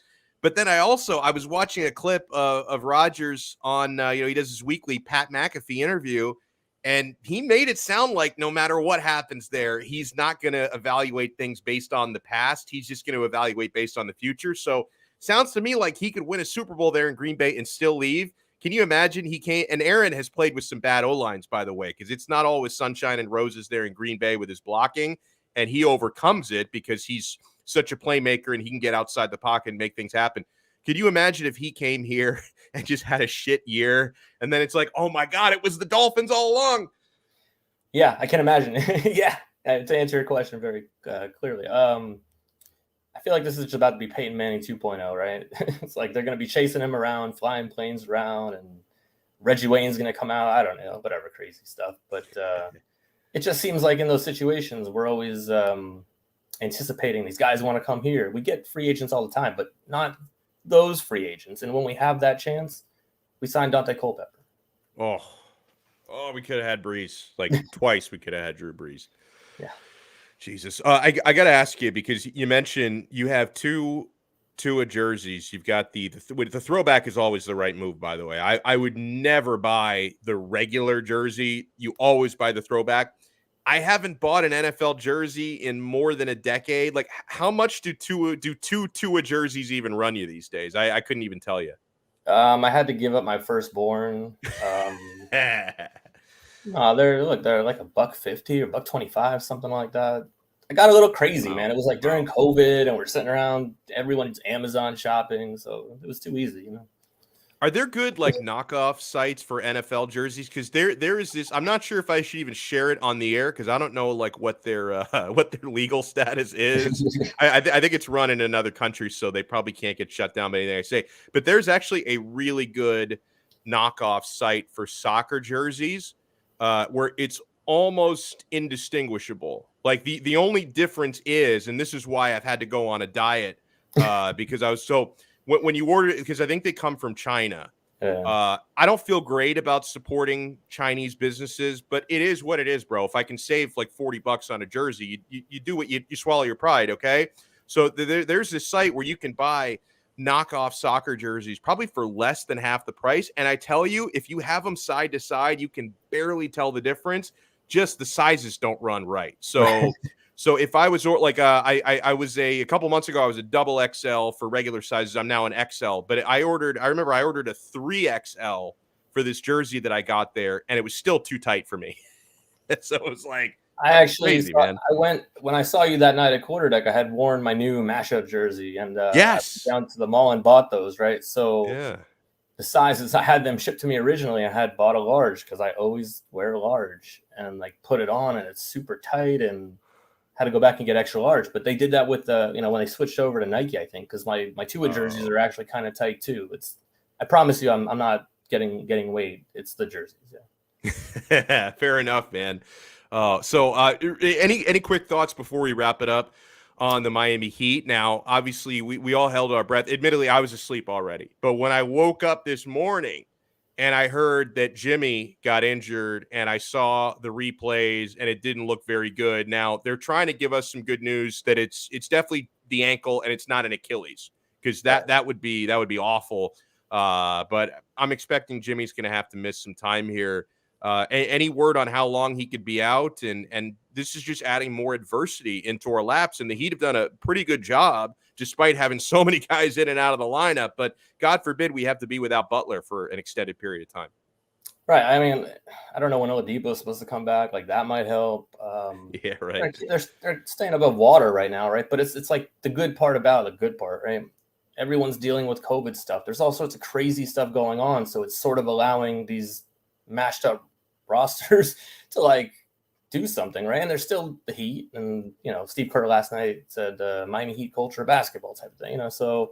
But then I was watching a clip of Rodgers on, he does his weekly Pat McAfee interview, and he made it sound like no matter what happens there, he's not going to evaluate things based on the past. He's just going to evaluate based on the future. So sounds to me like he could win a Super Bowl there in Green Bay and still leave. Can you imagine he can't? And Aaron has played with some bad O-lines, by the way, because it's not always sunshine and roses there in Green Bay with his blocking, and he overcomes it because he's such a playmaker and he can get outside the pocket and make things happen. Could you imagine if he came here and just had a shit year and then it's like, oh my God, it was the Dolphins all along? Yeah, I can imagine. Yeah, to answer your question very clearly. I feel like this is just about to be Peyton Manning 2.0, right? It's like they're going to be chasing him around, flying planes around, and Reggie Wayne's going to come out. I don't know, whatever crazy stuff. But it just seems like in those situations, we're always anticipating these guys want to come here. We get free agents all the time, but not those free agents. And when we have that chance, we sign Dante Culpepper. Oh, we could have had Breeze. Twice we could have had Drew Brees. Yeah. Jesus. I got to ask you, because you mentioned you have two Tua jerseys. You've got the throwback is always the right move, by the way. I would never buy the regular jersey. You always buy the throwback. I haven't bought an NFL jersey in more than a decade. Like, how much do two Tua jerseys even run you these days? I couldn't even tell you. I had to give up my firstborn. No, they're like $150 or $125, something like that. I got a little crazy, man. It was like during COVID, and we're sitting around, everyone's Amazon shopping, so it was too easy, Are there good knockoff sites for NFL jerseys? Because there is this. I'm not sure if I should even share it on the air because I don't know what their legal status is. I think it's run in another country, so they probably can't get shut down by anything I say. But there's actually a really good knockoff site for soccer jerseys where it's almost indistinguishable. Like the only difference is, and this is why I've had to go on a diet because I was so. When you order it, because I think they come from China, I don't feel great about supporting Chinese businesses, but it is what it is, bro. If I can save $40 on a jersey, you do what you swallow your pride, okay? So there's this site where you can buy knockoff soccer jerseys probably for less than half the price. And I tell you, if you have them side to side, you can barely tell the difference. Just the sizes don't run right. So. So if I was I was a couple months ago, I was a double XL for regular sizes. I'm now an XL, but I remember I ordered a 3XL for this jersey that I got there, and it was still too tight for me. So it was like, man. When I saw you that night at Quarterdeck, I had worn my new mashup jersey, and yes, I went down to the mall and bought those, right? So yeah. The sizes, I had them shipped to me originally. I had bought a large because I always wear a large, and put it on, and it's super tight, and had to go back and get extra large. But they did that with the, when they switched over to Nike, I think, because my Tua jerseys are actually kind of tight too. I promise you, I'm not getting weight. It's the jerseys. Yeah. Fair enough, man. So any quick thoughts before we wrap it up on the Miami Heat? Now, obviously, we all held our breath. Admittedly, I was asleep already, but when I woke up this morning and I heard that Jimmy got injured, and I saw the replays, and it didn't look very good. Now they're trying to give us some good news that it's definitely the ankle and it's not an Achilles, because that would be awful. But I'm expecting Jimmy's going to have to miss some time here. Any word on how long he could be out? And this is just adding more adversity into our laps. And the Heat have done a pretty good job despite having so many guys in and out of the lineup. But God forbid we have to be without Butler for an extended period of time. Right. I mean, I don't know when Oladipo is supposed to come back. Like, that might help. Yeah, right. They're staying above water right now, right? But it's like the good part about the good part, right? Everyone's dealing with COVID stuff. There's all sorts of crazy stuff going on. So it's sort of allowing these mashed up rosters to like do something, right? And there's still the Heat, and Steve Kerr last night said Miami Heat culture basketball type of thing, so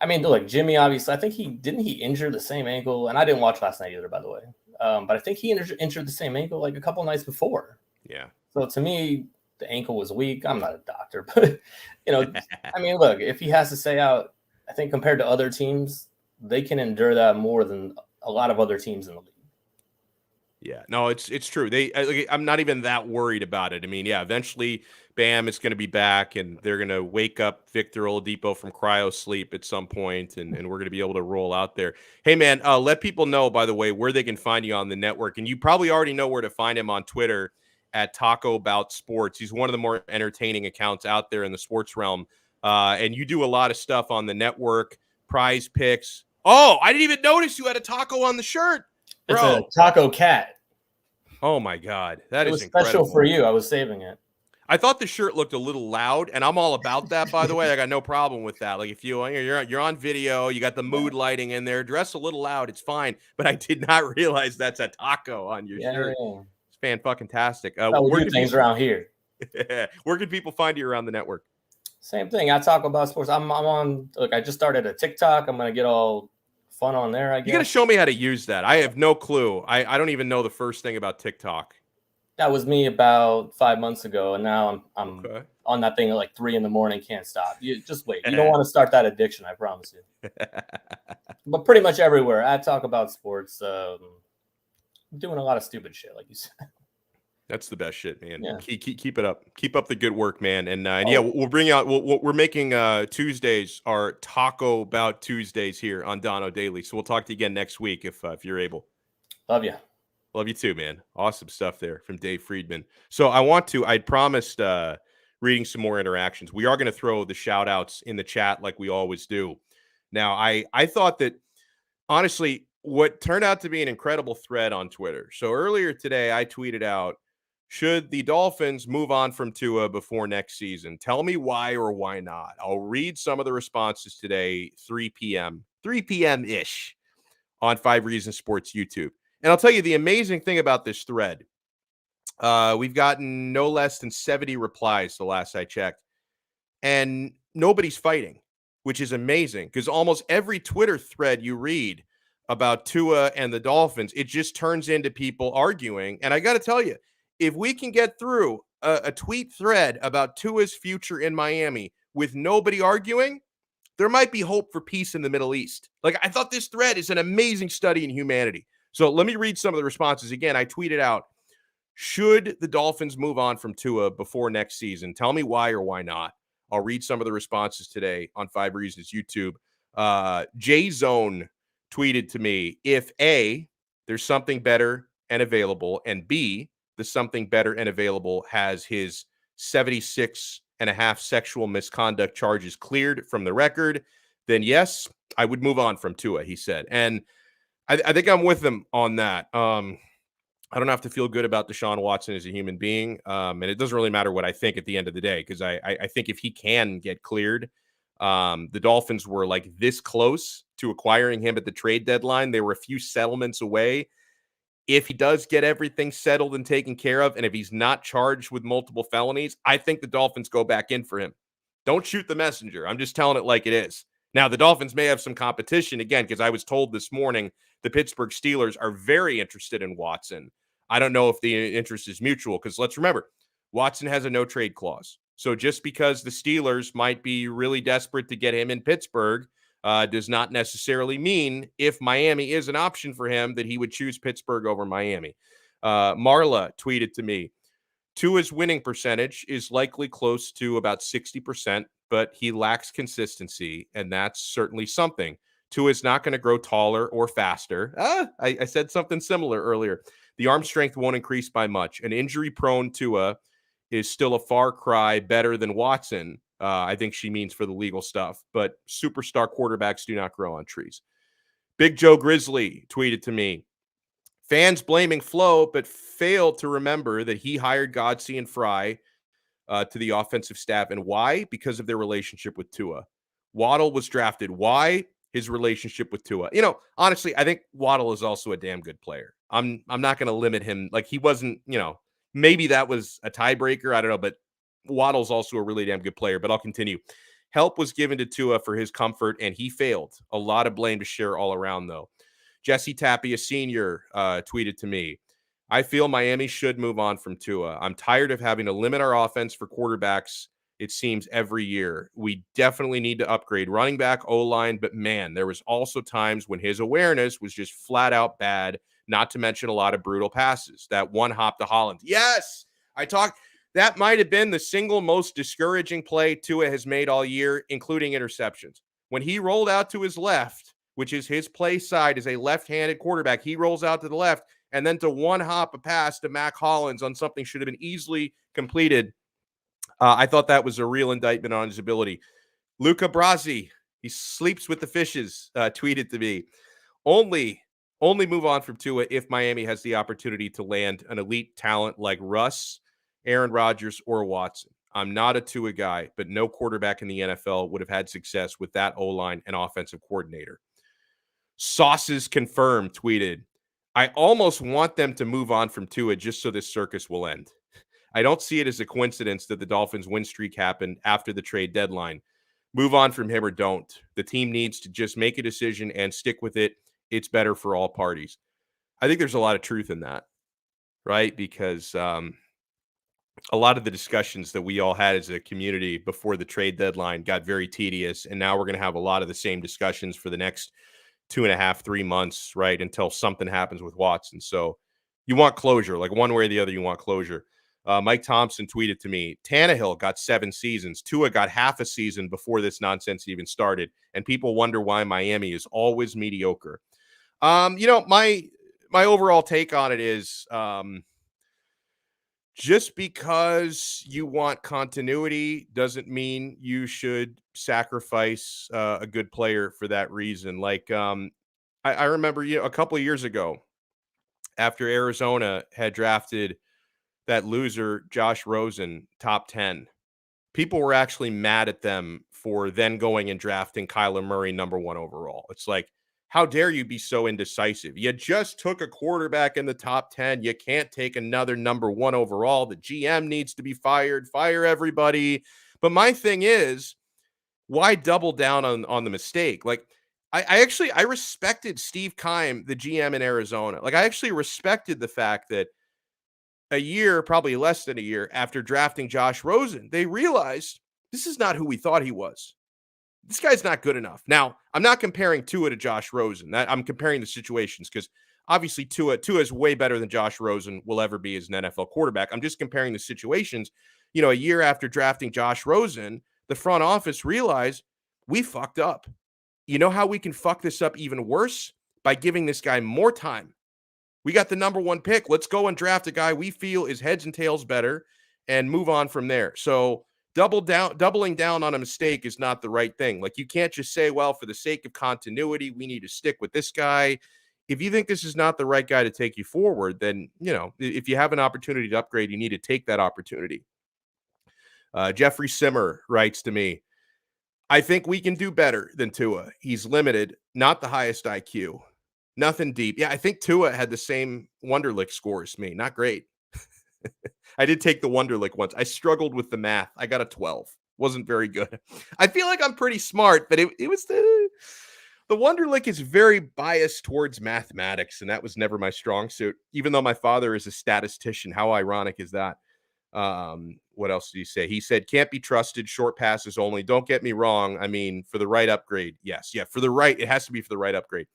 I mean, look, Jimmy, obviously, I think he injure the same ankle, and I didn't watch last night either, by the way, but I think he injured the same ankle like a couple nights before. Yeah. So to me, the ankle was weak. I'm not a doctor, but I mean, look, if he has to stay out, I think compared to other teams, they can endure that more than a lot of other teams in the league. Yeah, no, it's true. I'm not even that worried about it. I mean, yeah, eventually Bam is going to be back, and they're going to wake up Victor Oladipo from cryo sleep at some point, and we're going to be able to roll out there. Hey, man, let people know, by the way, where they can find you on the network. And you probably already know where to find him on Twitter at Taco About Sports. He's one of the more entertaining accounts out there in the sports realm. And you do a lot of stuff on the network, prize picks. Oh, I didn't even notice you had a taco on the shirt. Bro. It's a taco cat. Oh my God, that it is was incredible. Special for you. I was saving it. I thought the shirt looked a little loud, and I'm all about that. By the way, I got no problem with that. Like, if you're on video, you got the mood lighting in there, dress a little loud, it's fine. But I did not realize that's a taco on your shirt. Yeah. It's fan-fucking-tastic. We do things around here. Where can people find you around the network? Same thing. I talk about sports. I'm on. Look, I just started a TikTok. I'm gonna get all fun on there, I guess. You got to show me how to use that. I have no clue. I don't even know the first thing about TikTok. That was me about 5 months ago, and now I'm okay. On that thing at like 3 a.m, can't stop. You just wait. You don't want to start that addiction, I promise you. But pretty much everywhere, I talk about sports. I'm doing a lot of stupid shit, like you said. That's the best shit, man. Yeah. Keep it up. Keep up the good work, man. And yeah, we'll bring out. We're making Tuesdays our Taco About Tuesdays here on Donno Daily. So we'll talk to you again next week if you're able. Love you. Love you too, man. Awesome stuff there from Dave Friedman. So I'd promised reading some more interactions. We are going to throw the shout outs in the chat like we always do. Now, I thought that honestly, what turned out to be an incredible thread on Twitter. So earlier today, I tweeted out, should the Dolphins move on from Tua before next season? Tell me why or why not. I'll read some of the responses today, 3 p.m.-ish on 5 Reasons Sports YouTube. And I'll tell you the amazing thing about this thread. We've gotten no less than 70 replies the last I checked. And nobody's fighting, which is amazing because almost every Twitter thread you read about Tua and the Dolphins, it just turns into people arguing. And I got to tell you, if we can get through a tweet thread about Tua's future in Miami with nobody arguing, there might be hope for peace in the Middle East. Like, I thought this thread is an amazing study in humanity. So let me read some of the responses. Again, I tweeted out, should the Dolphins move on from Tua before next season? Tell me why or why not. I'll read some of the responses today on 5 Reasons YouTube. J-Zone tweeted to me, if A, there's something better and available, and B, the something better and available has his 76.5 sexual misconduct charges cleared from the record, then yes, I would move on from Tua, he said. And I think I'm with him on that. I don't have to feel good about Deshaun Watson as a human being. And it doesn't really matter what I think at the end of the day, because I think if he can get cleared, the Dolphins were like this close to acquiring him at the trade deadline. They were a few settlements away. If he does get everything settled and taken care of, and if he's not charged with multiple felonies, I think the Dolphins go back in for him. Don't shoot the messenger. I'm just telling it like it is. Now, the Dolphins may have some competition again, because I was told this morning the Pittsburgh Steelers are very interested in Watson. I don't know if the interest is mutual, because let's remember, Watson has a no-trade clause. So just because the Steelers might be really desperate to get him in Pittsburgh, does not necessarily mean if Miami is an option for him that he would choose Pittsburgh over Miami. Marla tweeted to me, Tua's winning percentage is likely close to about 60%, but he lacks consistency, and that's certainly something. Tua's not going to grow taller or faster. I said something similar earlier. The arm strength won't increase by much. An injury-prone Tua is still a far cry better than Watson. I think she means for the legal stuff, but superstar quarterbacks do not grow on trees. Big Joe Grizzly tweeted to me, fans blaming Flo, but failed to remember that he hired Godsey and Fry to the offensive staff. And why? Because of their relationship with Tua. Waddle was drafted. Why? His relationship with Tua. You know, honestly, I think Waddle is also a damn good player. I'm not going to limit him. Like, he wasn't, you know, maybe that was a tiebreaker. I don't know, but Waddle's also a really damn good player. But I'll continue. Help was given to Tua for his comfort, and he failed. A lot of blame to share all around, though. Jesse Tapia Sr. Tweeted to me, I feel Miami should move on from Tua. I'm tired of having to limit our offense for quarterbacks, it seems, every year. We definitely need to upgrade running back, O-line, but man, there was also times when his awareness was just flat out bad, not to mention a lot of brutal passes. That one hop to Holland. Yes, that might have been the single most discouraging play Tua has made all year, including interceptions. When he rolled out to his left, which is his play side as a left-handed quarterback, he rolls out to the left, and then to one hop a pass to Mac Hollins on something should have been easily completed. I thought that was a real indictment on his ability. Luca Brasi, he sleeps with the fishes, tweeted to me, only move on from Tua if Miami has the opportunity to land an elite talent like Russ, Aaron Rodgers, or Watson. I'm not a Tua guy, but no quarterback in the NFL would have had success with that O-line and offensive coordinator. Sauces Confirmed tweeted, I almost want them to move on from Tua just so this circus will end. I don't see it as a coincidence that the Dolphins' win streak happened after the trade deadline. Move on from him or don't. The team needs to just make a decision and stick with it. It's better for all parties. I think there's a lot of truth in that, right? Because a lot of the discussions that we all had as a community before the trade deadline got very tedious, and now we're going to have a lot of the same discussions for the next 2.5, 3 months, right, until something happens with Watson. So you want closure, like one way or the other, you want closure. Mike Thompson tweeted to me, Tannehill got 7 seasons. Tua got half a season before this nonsense even started, and people wonder why Miami is always mediocre. You know, my overall take on it is just because you want continuity doesn't mean you should sacrifice a good player for that reason. Like, I remember, a couple of years ago, after Arizona had drafted that loser Josh Rosen top 10, people were actually mad at them for then going and drafting Kyler Murray number 1 overall. It's like, how dare you be so indecisive? You just took a quarterback in the top 10. You can't take another number 1 overall. The GM needs to be fired. Fire everybody. But my thing is, why double down on the mistake? Like, I respected Steve Keim, the GM in Arizona. Like, I actually respected the fact that a year, probably less than a year after drafting Josh Rosen, they realized this is not who we thought he was. This guy's not good enough. Now, I'm not comparing Tua to Josh Rosen. I'm comparing the situations because obviously Tua is way better than Josh Rosen will ever be as an NFL quarterback. I'm just comparing the situations. You know, a year after drafting Josh Rosen, the front office realized we fucked up. You know how we can fuck this up even worse? By giving this guy more time. We got the number 1 pick. Let's go and draft a guy we feel is heads and tails better and move on from there. So doubling down on a mistake is not the right thing. Like, you can't just say, well, for the sake of continuity, we need to stick with this guy. If you think this is not the right guy to take you forward, then, you know, if you have an opportunity to upgrade, you need to take that opportunity. Jeffrey Simmer writes to me, I think we can do better than Tua. He's limited, not the highest IQ. Nothing deep. Yeah, I think Tua had the same Wonderlic score as me. Not great. I did take the Wonderlic once. I struggled with the math. I got a 12. Wasn't very good. I feel like I'm pretty smart, but it was the Wonderlic is very biased towards mathematics, and that was never my strong suit, even though my father is a statistician. How ironic is that? What else did he say? He said, can't be trusted, short passes only. Don't get me wrong. I mean, for the right upgrade, yes. Yeah, for the right, it has to be for the right upgrade.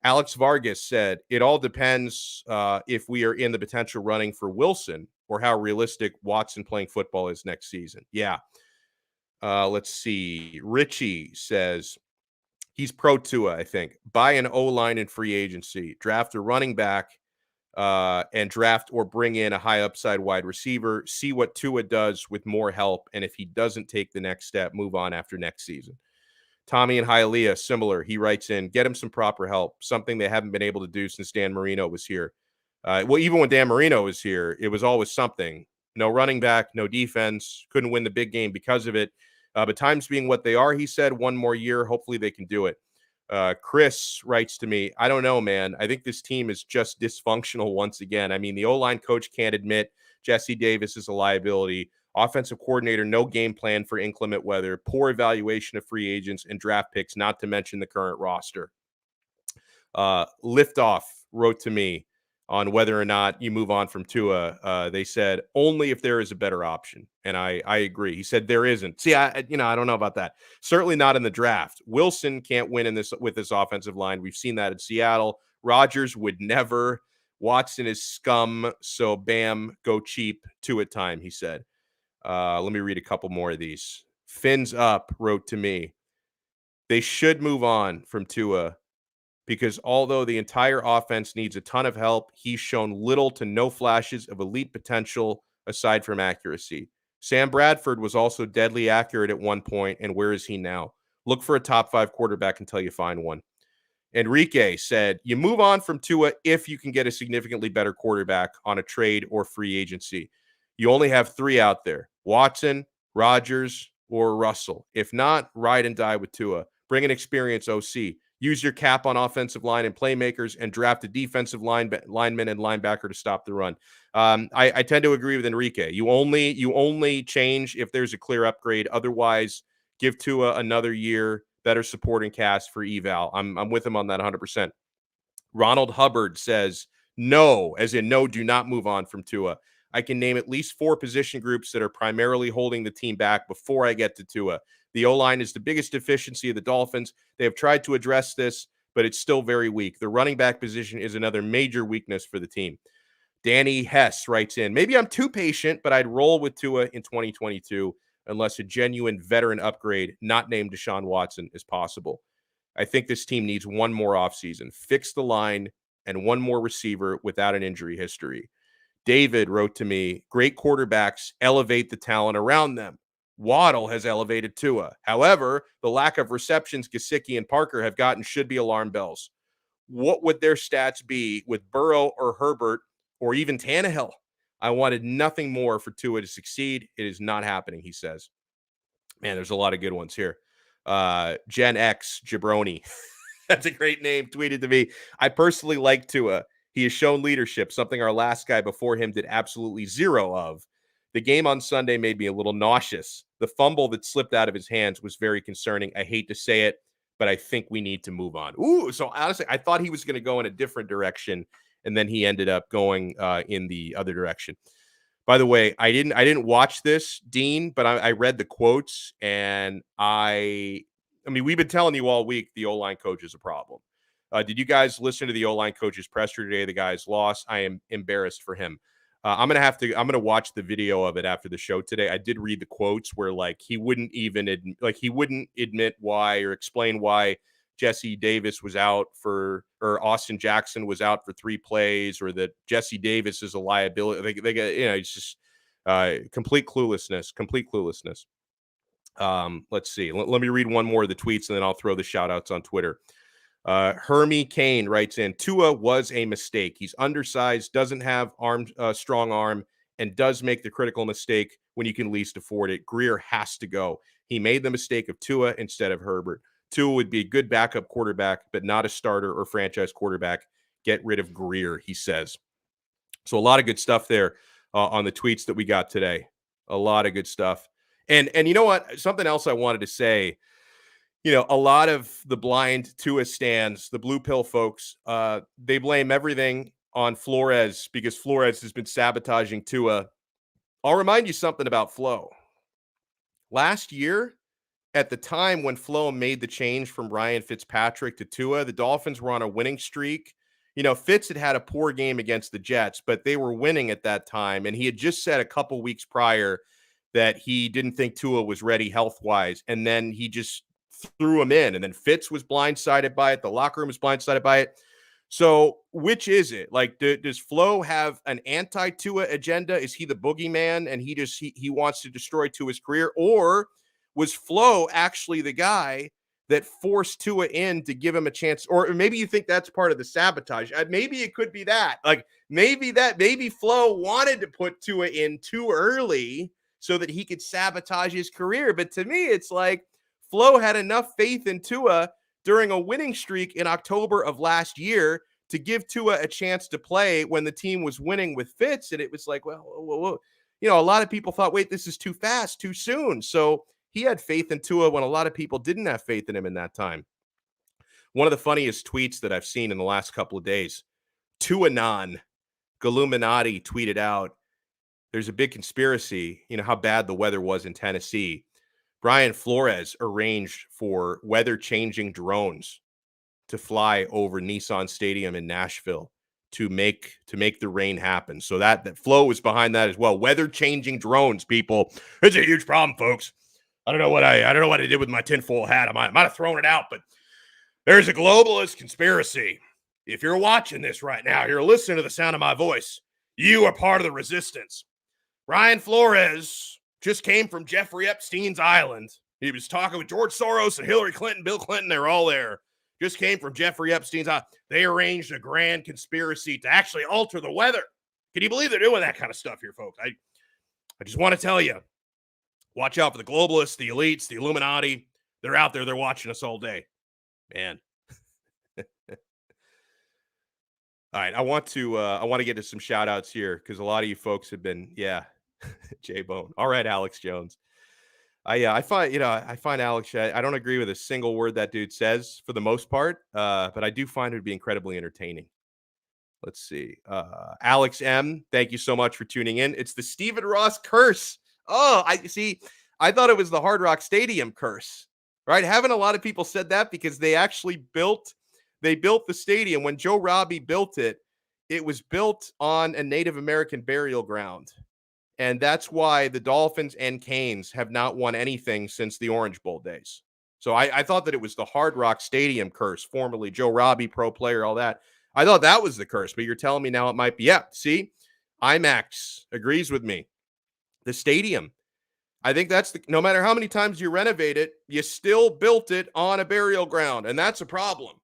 Alex Vargas said, it all depends if we are in the potential running for Wilson or how realistic Watson playing football is next season. Yeah. Let's see. Richie says, he's pro Tua, I think. Buy an O-line in free agency. Draft a running back and draft or bring in a high upside wide receiver. See what Tua does with more help. And if he doesn't take the next step, move on after next season. Tommy and Hialeah, similar. He writes in, get him some proper help, something they haven't been able to do since Dan Marino was here. Well, even when Dan Marino was here, it was always something. No running back, no defense, couldn't win the big game because of it. But times being what they are, he said, one more year, hopefully they can do it. Chris writes to me, I don't know, man. I think this team is just dysfunctional once again. I mean, the O-line coach can't admit Jesse Davis is a liability. Offensive coordinator, no game plan for inclement weather, poor evaluation of free agents and draft picks, not to mention the current roster. Liftoff wrote to me on whether or not you move on from Tua. They said only if there is a better option, and I agree. He said there isn't. See, I don't know about that. Certainly not in the draft. Wilson can't win in this with this offensive line. We've seen that in Seattle. Rodgers would never. Watson is scum. So bam, go cheap. Tua time. He said. Let me read a couple more of these. Fins Up wrote to me, they should move on from Tua because although the entire offense needs a ton of help, he's shown little to no flashes of elite potential aside from accuracy. Sam Bradford was also deadly accurate at one point, and where is he now? Look for a top 5 quarterback until you find one. Enrique said, you move on from Tua if you can get a significantly better quarterback on a trade or free agency. You only have 3 out there, Watson, Rodgers, or Russell. If not, ride and die with Tua. Bring an experienced OC. Use your cap on offensive line and playmakers and draft a defensive lineman and linebacker to stop the run. I tend to agree with Enrique. You only change if there's a clear upgrade. Otherwise, give Tua another year, better supporting cast for eval. I'm with him on that 100%. Ronald Hubbard says, no, as in no, do not move on from Tua. I can name at least 4 position groups that are primarily holding the team back before I get to Tua. The O-line is the biggest deficiency of the Dolphins. They have tried to address this, but it's still very weak. The running back position is another major weakness for the team. Danny Hess writes in, maybe I'm too patient, but I'd roll with Tua in 2022 unless a genuine veteran upgrade, not named Deshaun Watson, is possible. I think this team needs one more offseason, fix the line, and one more receiver without an injury history. David wrote to me, great quarterbacks elevate the talent around them. Waddle has elevated Tua. However, the lack of receptions Gesicki and Parker have gotten should be alarm bells. What would their stats be with Burrow or Herbert or even Tannehill? I wanted nothing more for Tua to succeed. It is not happening, he says. Man, there's a lot of good ones here. Gen X Jabroni. That's a great name. Tweeted to me. I personally like Tua. He has shown leadership, something our last guy before him did absolutely zero of. The game on Sunday made me a little nauseous. The fumble that slipped out of his hands was very concerning. I hate to say it, but I think we need to move on. Ooh, so honestly, I thought he was going to go in a different direction, and then he ended up going in the other direction. By the way, I didn't watch this, Dean, but I read the quotes, and I mean, we've been telling you all week the O-line coach is a problem. Did you guys listen to the O-line coach's presser today? The guy's lost. I am embarrassed for him. I'm going to watch the video of it after the show today. I did read the quotes where like he wouldn't admit why or explain why Jesse Davis was out or Austin Jackson was out for 3 plays, or that Jesse Davis is a liability. They get, it's just complete cluelessness. Let's see. Let me read one more of the tweets and then I'll throw the shout outs on Twitter. Hermie Kane writes in, Tua was a mistake. He's undersized, doesn't have strong arm, and does make the critical mistake when you can least afford it. Greer has to go. He made the mistake of Tua instead of Herbert. Tua would be a good backup quarterback, but not a starter or franchise quarterback. Get rid of Greer, he says. So a lot of good stuff there on the tweets that we got today. A lot of good stuff. And you know what? Something else I wanted to say. A lot of the blind Tua stands, the blue pill folks, they blame everything on Flores because Flores has been sabotaging Tua I'll remind you something about Flo. Last year, at the time when Flo made the change from Ryan Fitzpatrick to Tua, the Dolphins were on a winning streak. Fitz had a poor game against the Jets, but they were winning at that time. And he had just said a couple weeks prior that he didn't think Tua was ready health-wise. And then he just threw him in. And then Fitz was blindsided by it. The locker room was blindsided by it. So which is it? Like, does Flo have an anti-Tua agenda? Is he the boogeyman and he wants to destroy Tua's career? Or was Flo actually the guy that forced Tua in to give him a chance? Or maybe you think that's part of the sabotage. Maybe it could be that. Like, maybe Flo wanted to put Tua in too early so that he could sabotage his career. But to me, it's like Flo had enough faith in Tua during a winning streak in October of last year to give Tua a chance to play when the team was winning with Fitz. And it was like, well, a lot of people thought, wait, this is too fast, too soon. So he had faith in Tua when a lot of people didn't have faith in him in that time. One of the funniest tweets that I've seen in the last couple of days, Tuanon Galuminati tweeted out, there's a big conspiracy, how bad the weather was in Tennessee. Brian Flores arranged for weather-changing drones to fly over Nissan Stadium in Nashville to make the rain happen. So that Flo was behind that as well. Weather-changing drones, people. It's a huge problem, folks. I don't know what I did with my tinfoil hat. I might have thrown it out, but there's a globalist conspiracy. If you're watching this right now, you're listening to the sound of my voice, you are part of the resistance. Brian Flores just came from Jeffrey Epstein's island. He was talking with George Soros and Hillary Clinton, Bill Clinton. They're all there. Just came from Jeffrey Epstein's island. They arranged a grand conspiracy to actually alter the weather. Can you believe they're doing that kind of stuff here, folks? I just want to tell you, watch out for the globalists, the elites, the Illuminati. They're out there. They're watching us all day. Man. All right. I want to get to some shout outs here because a lot of you folks have been, J-Bone. All right, Alex Jones. I find Alex, I don't agree with a single word that dude says for the most part, but I do find it to be incredibly entertaining. Let's see. Alex M, thank you so much for tuning in. It's the Stephen Ross curse. Oh, I thought it was the Hard Rock Stadium curse, right? Haven't a lot of people said that because they actually built the stadium. When Joe Robbie built it, it was built on a Native American burial ground. And that's why the Dolphins and Canes have not won anything since the Orange Bowl days. So I thought that it was the Hard Rock Stadium curse, formerly Joe Robbie, pro player, all that. I thought that was the curse, but you're telling me now it might be. Yeah, see, IMAX agrees with me. The stadium, I think that's no matter how many times you renovate it, you still built it on a burial ground, and that's a problem.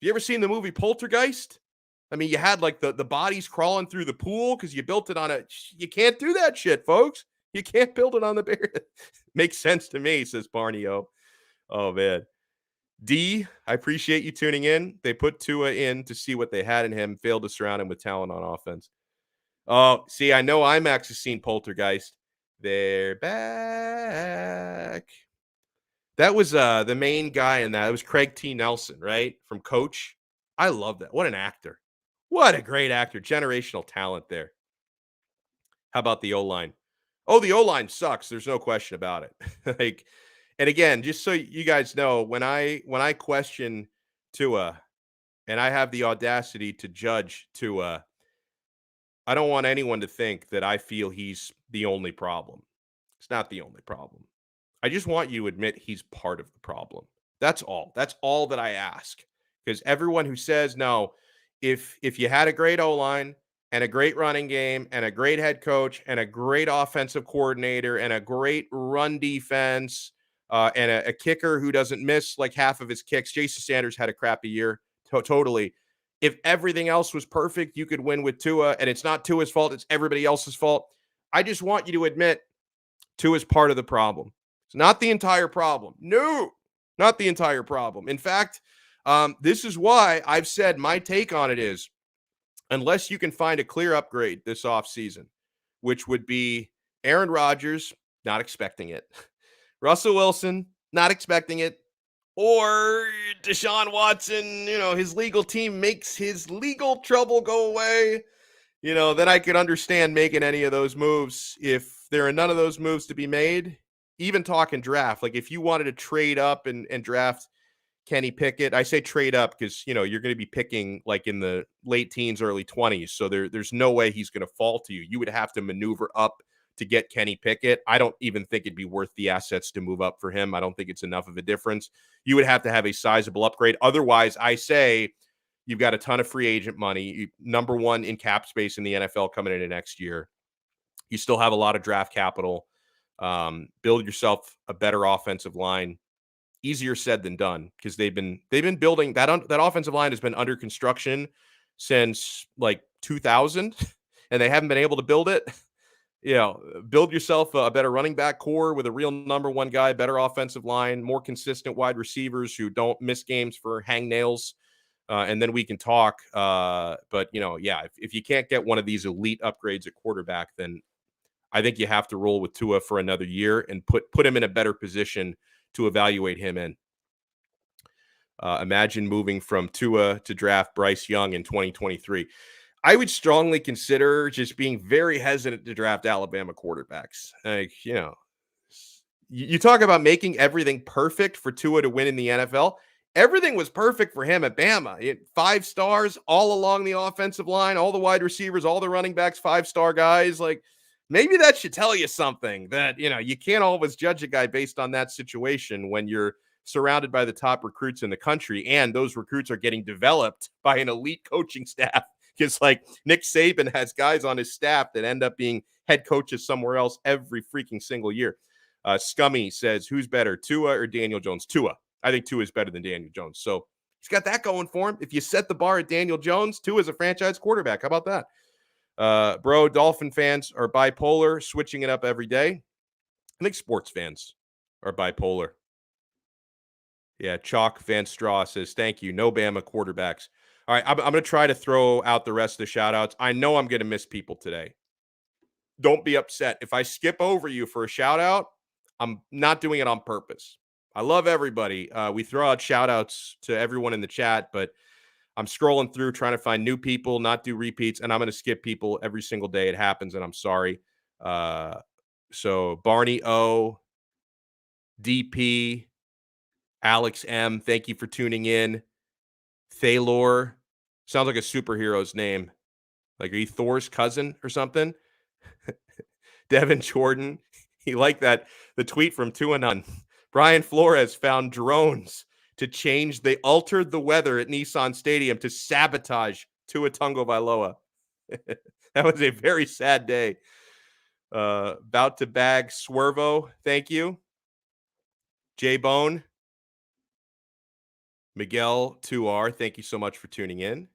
You ever seen the movie Poltergeist? I mean, you had like the bodies crawling through the pool because you built it on you can't do that shit, folks. You can't build it on the burial. Makes sense to me, says Barney O. Oh, man. D, I appreciate you tuning in. They put Tua in to see what they had in him, failed to surround him with talent on offense. Oh, see, I know IMAX has seen Poltergeist. They're back. That was the main guy in that. It was Craig T. Nelson, right? From Coach. I love that. What an actor. What a great actor. Generational talent there. How about the O-line? Oh, the O-line sucks. There's no question about it. And again, just so you guys know, when I question Tua and I have the audacity to judge Tua, I don't want anyone to think that I feel he's the only problem. It's not the only problem. I just want you to admit he's part of the problem. That's all. That's all that I ask. Because everyone who says no, if you had a great O-line and a great running game and a great head coach and a great offensive coordinator and a great run defense and a kicker who doesn't miss like half of his kicks, Jason Sanders had a crappy year, totally. If everything else was perfect, you could win with Tua, and it's not Tua's fault, it's everybody else's fault. I just want you to admit Tua's part of the problem. It's not the entire problem. No, not the entire problem. In fact, this is why I've said my take on it is, unless you can find a clear upgrade this offseason, which would be Aaron Rodgers, not expecting it. Russell Wilson, not expecting it. Or Deshaun Watson, his legal team makes his legal trouble go away. then I could understand making any of those moves. If there are none of those moves to be made, even talking draft, like if you wanted to trade up and draft Kenny Pickett, I say trade up because, you're going to be picking like in the late teens, early 20s. So there's no way he's going to fall to you. You would have to maneuver up to get Kenny Pickett. I don't even think it'd be worth the assets to move up for him. I don't think it's enough of a difference. You would have to have a sizable upgrade. Otherwise, I say you've got a ton of free agent money, number one in cap space in the NFL coming into next year. You still have a lot of draft capital. Build yourself a better offensive line. Easier said than done because they've been building that offensive line has been under construction since like 2000 and they haven't been able to build it. Build yourself a better running back core with a real number one guy, better offensive line, more consistent wide receivers who don't miss games for hangnails. And then we can talk. But if you can't get one of these elite upgrades at quarterback, then I think you have to roll with Tua for another year and put him in a better position to evaluate him in. Imagine moving from Tua to draft Bryce Young in 2023. I would strongly consider just being very hesitant to draft Alabama quarterbacks. Like, you talk about making everything perfect for Tua to win in the NFL. Everything was perfect for him at Bama. 5 stars all along the offensive line, all the wide receivers, all the running backs, 5-star guys. Like, maybe that should tell you something that, you can't always judge a guy based on that situation when you're surrounded by the top recruits in the country. And those recruits are getting developed by an elite coaching staff. Because like Nick Saban has guys on his staff that end up being head coaches somewhere else every freaking single year. Scummy says, who's better, Tua or Daniel Jones? Tua. I think Tua is better than Daniel Jones. So he's got that going for him. If you set the bar at Daniel Jones, Tua is a franchise quarterback. How about that? Bro, Dolphin fans are bipolar, switching it up every day. I think sports fans are bipolar. Yeah, Chalk Van Straw says, thank you. No Bama quarterbacks. All right, I'm going to try to throw out the rest of the shout-outs. I know I'm going to miss people today. Don't be upset. If I skip over you for a shout-out, I'm not doing it on purpose. I love everybody. We throw out shout-outs to everyone in the chat, but I'm scrolling through trying to find new people, not do repeats, and I'm going to skip people every single day. It happens, and I'm sorry. So Barney O, DP, Alex M, thank you for tuning in. Thaylor, sounds like a superhero's name. Like, are you Thor's cousin or something? Devin Jordan, he liked that. The tweet from Tuanon. Brian Flores found drones to change. They altered the weather at Nissan Stadium to sabotage Tuatangobiloa. That was a very sad day. About to bag Swervo. Thank you. J-Bone. Miguel 2R, thank you so much for tuning in.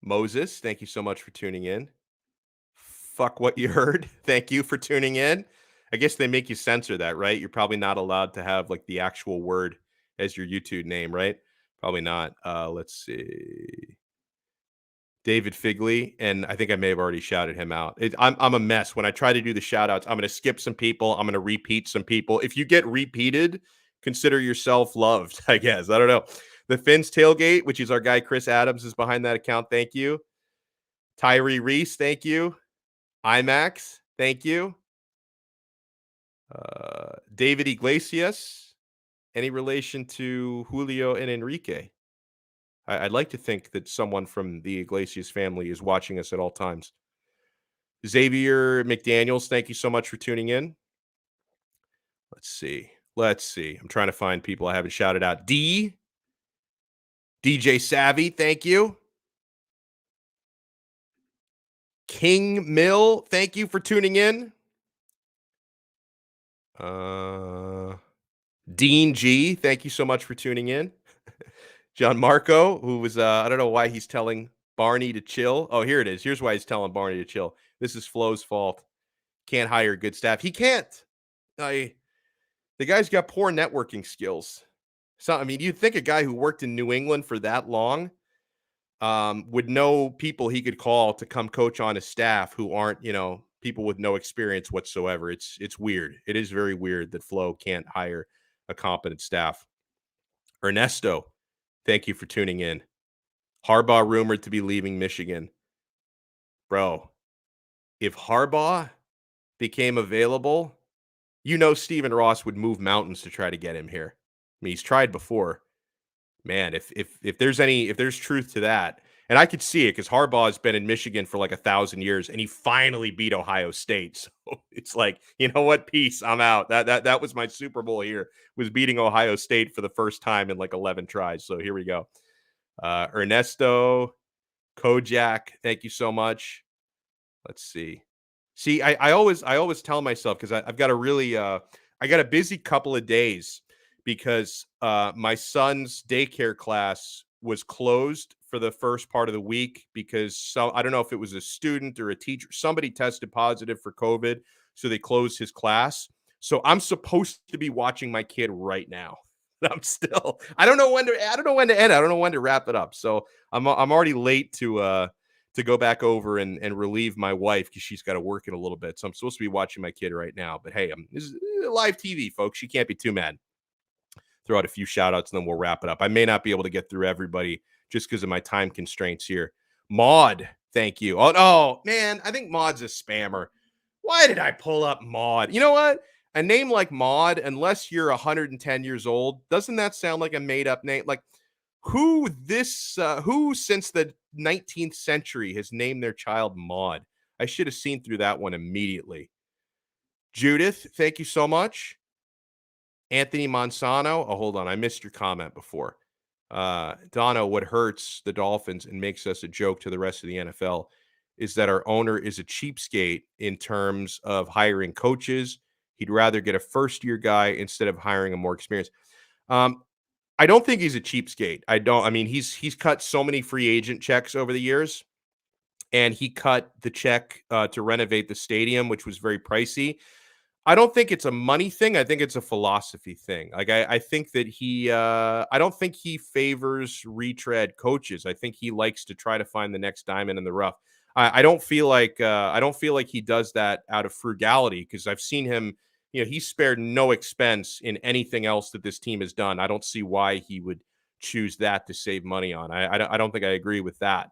Moses, thank you so much for tuning in. Fuck what you heard. Thank you for tuning in. I guess they make you censor that, right? You're probably not allowed to have like the actual word as your YouTube name, right? Probably not. Let's see. David Figley, and I think I may have already shouted him out. I'm a mess. When I try to do the shout outs, I'm going to skip some people. I'm going to repeat some people. If you get repeated, consider yourself loved, I guess. I don't know. The Finns Tailgate, which is our guy Chris Adams, is behind that account. Thank you. Tyree Reese, thank you. IMAX, thank you. David Iglesias, any relation to Julio and Enrique? I'd like to think that someone from the Iglesias family is watching us at all times. Xavier McDaniels, thank you so much for tuning in. Let's see. I'm trying to find people I haven't shouted out. DJ Savvy, thank you. King Mill, thank you for tuning in. Dean G, thank you so much for tuning in. John Marco, who was, I don't know why he's telling Barney to chill. Oh, here it is. Here's why he's telling Barney to chill. This is Flo's fault. Can't hire good staff. He can't. The guy's got poor networking skills. So, I mean, you'd think a guy who worked in New England for that long would know people he could call to come coach on his staff who aren't, people with no experience whatsoever. It's weird. It is very weird that Flo can't hire a competent staff. Ernesto, thank you for tuning in. Harbaugh rumored to be leaving Michigan. Bro, if Harbaugh became available, Stephen Ross would move mountains to try to get him here. I mean, he's tried before. Man, if there's truth to that, and I could see it because Harbaugh has been in Michigan for like 1,000 years, and he finally beat Ohio State. So it's like, you know what? Peace. I'm out. That was my Super Bowl here, was beating Ohio State for the first time in like 11 tries. So here we go. Ernesto Kojak, thank you so much. Let's see. See, I always tell myself, because I've got a really I got a busy couple of days because my son's daycare class was closed for the first part of the week because I don't know if it was a student or a teacher, somebody tested positive for COVID, so they closed his class. So I'm supposed to be watching my kid right now. I don't know when to end. I don't know when to wrap it up. So I'm already late to go back over and relieve my wife because she's got to work in a little bit. So I'm supposed to be watching my kid right now. But hey, this is live TV, folks. She can't be too mad. Throw out a few shout outs and then we'll wrap it up. I may not be able to get through everybody just because of my time constraints here. Maud, thank you. Oh, man, I think Maud's a spammer. Why did I pull up Maud? You know what? A name like Maud, unless you're 110 years old, doesn't that sound like a made up name? Like, who since the 19th century has named their child Maud? I should have seen through that one immediately. Judith, thank you so much. Anthony Monsanto. Oh, hold on. I missed your comment before. Donno, what hurts the Dolphins and makes us a joke to the rest of the NFL is that our owner is a cheapskate in terms of hiring coaches. He'd rather get a first-year guy instead of hiring a more experienced. I don't think he's a cheapskate. I mean, he's cut so many free agent checks over the years, and he cut the check to renovate the stadium, which was very pricey. I don't think it's a money thing. I think it's a philosophy thing. Like, I think that I don't think he favors retread coaches. I think he likes to try to find the next diamond in the rough. I don't feel like he does that out of frugality, because I've seen him. He spared no expense in anything else that this team has done. I don't see why he would choose that to save money on. I don't think I agree with that.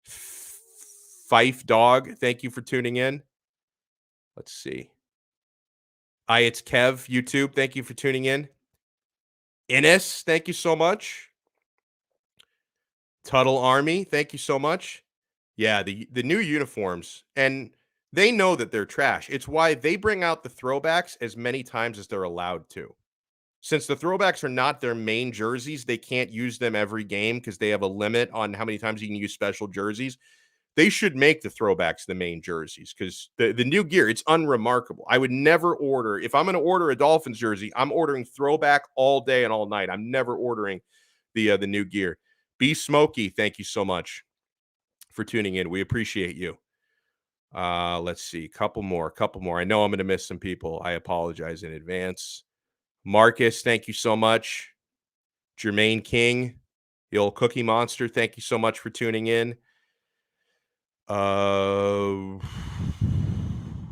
Fife Dog, thank you for tuning in. Let's see. It's Kev, YouTube. Thank you for tuning in. Ines, thank you so much. Tuttle Army, thank you so much. Yeah, the new uniforms, and they know that they're trash. It's why they bring out the throwbacks as many times as they're allowed to. Since the throwbacks are not their main jerseys, they can't use them every game because they have a limit on how many times you can use special jerseys. They should make the throwbacks the main jerseys, because the new gear, it's unremarkable. I would never order, if I'm going to order a Dolphins jersey, I'm ordering throwback all day and all night. I'm never ordering the new gear. Be Smoky, thank you so much for tuning in. We appreciate you. Let's see, couple more. I know I'm going to miss some people. I apologize in advance. Marcus, thank you so much. Jermaine King, the old Cookie Monster, thank you so much for tuning in. All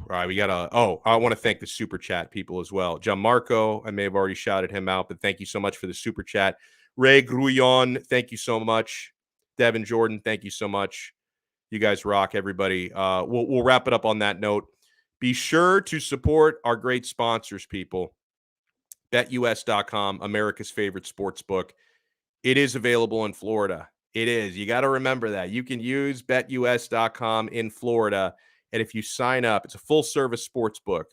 right, we got I want to thank the super chat people as well. Gianmarco, I may have already shouted him out, but thank you so much for the super chat. Ray Grullon, thank you so much. Devin Jordan, thank you so much. You guys rock, everybody. We'll wrap it up on that note. Be sure to support our great sponsors, people. BetUS.com, America's favorite sports book. It is available in Florida. It is. You got to remember that. You can use BetUS.com in Florida, and if you sign up, it's a full-service sports book.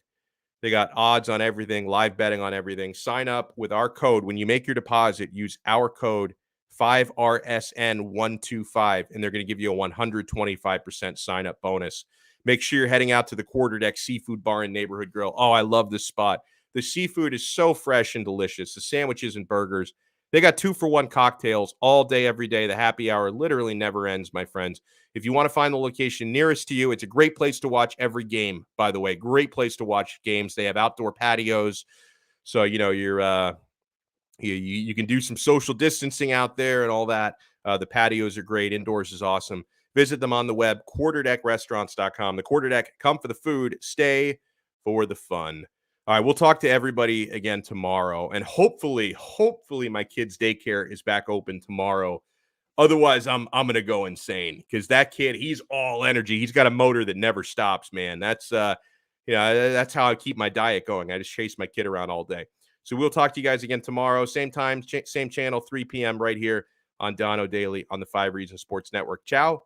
They got odds on everything, live betting on everything. Sign up with our code. When you make your deposit, use our code 5RSN125, and they're going to give you a 125% sign-up bonus. Make sure you're heading out to the Quarterdeck Seafood Bar and Neighborhood Grill. Oh, I love this spot. The seafood is so fresh and delicious. The sandwiches and burgers. They got 2-for-1 cocktails all day, every day. The happy hour literally never ends, my friends. If you want to find the location nearest to you, it's a great place to watch every game, by the way. Great place to watch games. They have outdoor patios. So, you're you can do some social distancing out there and all that. The patios are great. Indoors is awesome. Visit them on the web, quarterdeckrestaurants.com. The Quarterdeck, come for the food, stay for the fun. All right, we'll talk to everybody again tomorrow. And hopefully my kids' daycare is back open tomorrow. Otherwise, I'm gonna go insane because that kid, he's all energy. He's got a motor that never stops, man. That's that's how I keep my diet going. I just chase my kid around all day. So we'll talk to you guys again tomorrow, same time, same channel, 3 p.m. right here on Donno Daily on the 5 Reasons Sports Network. Ciao.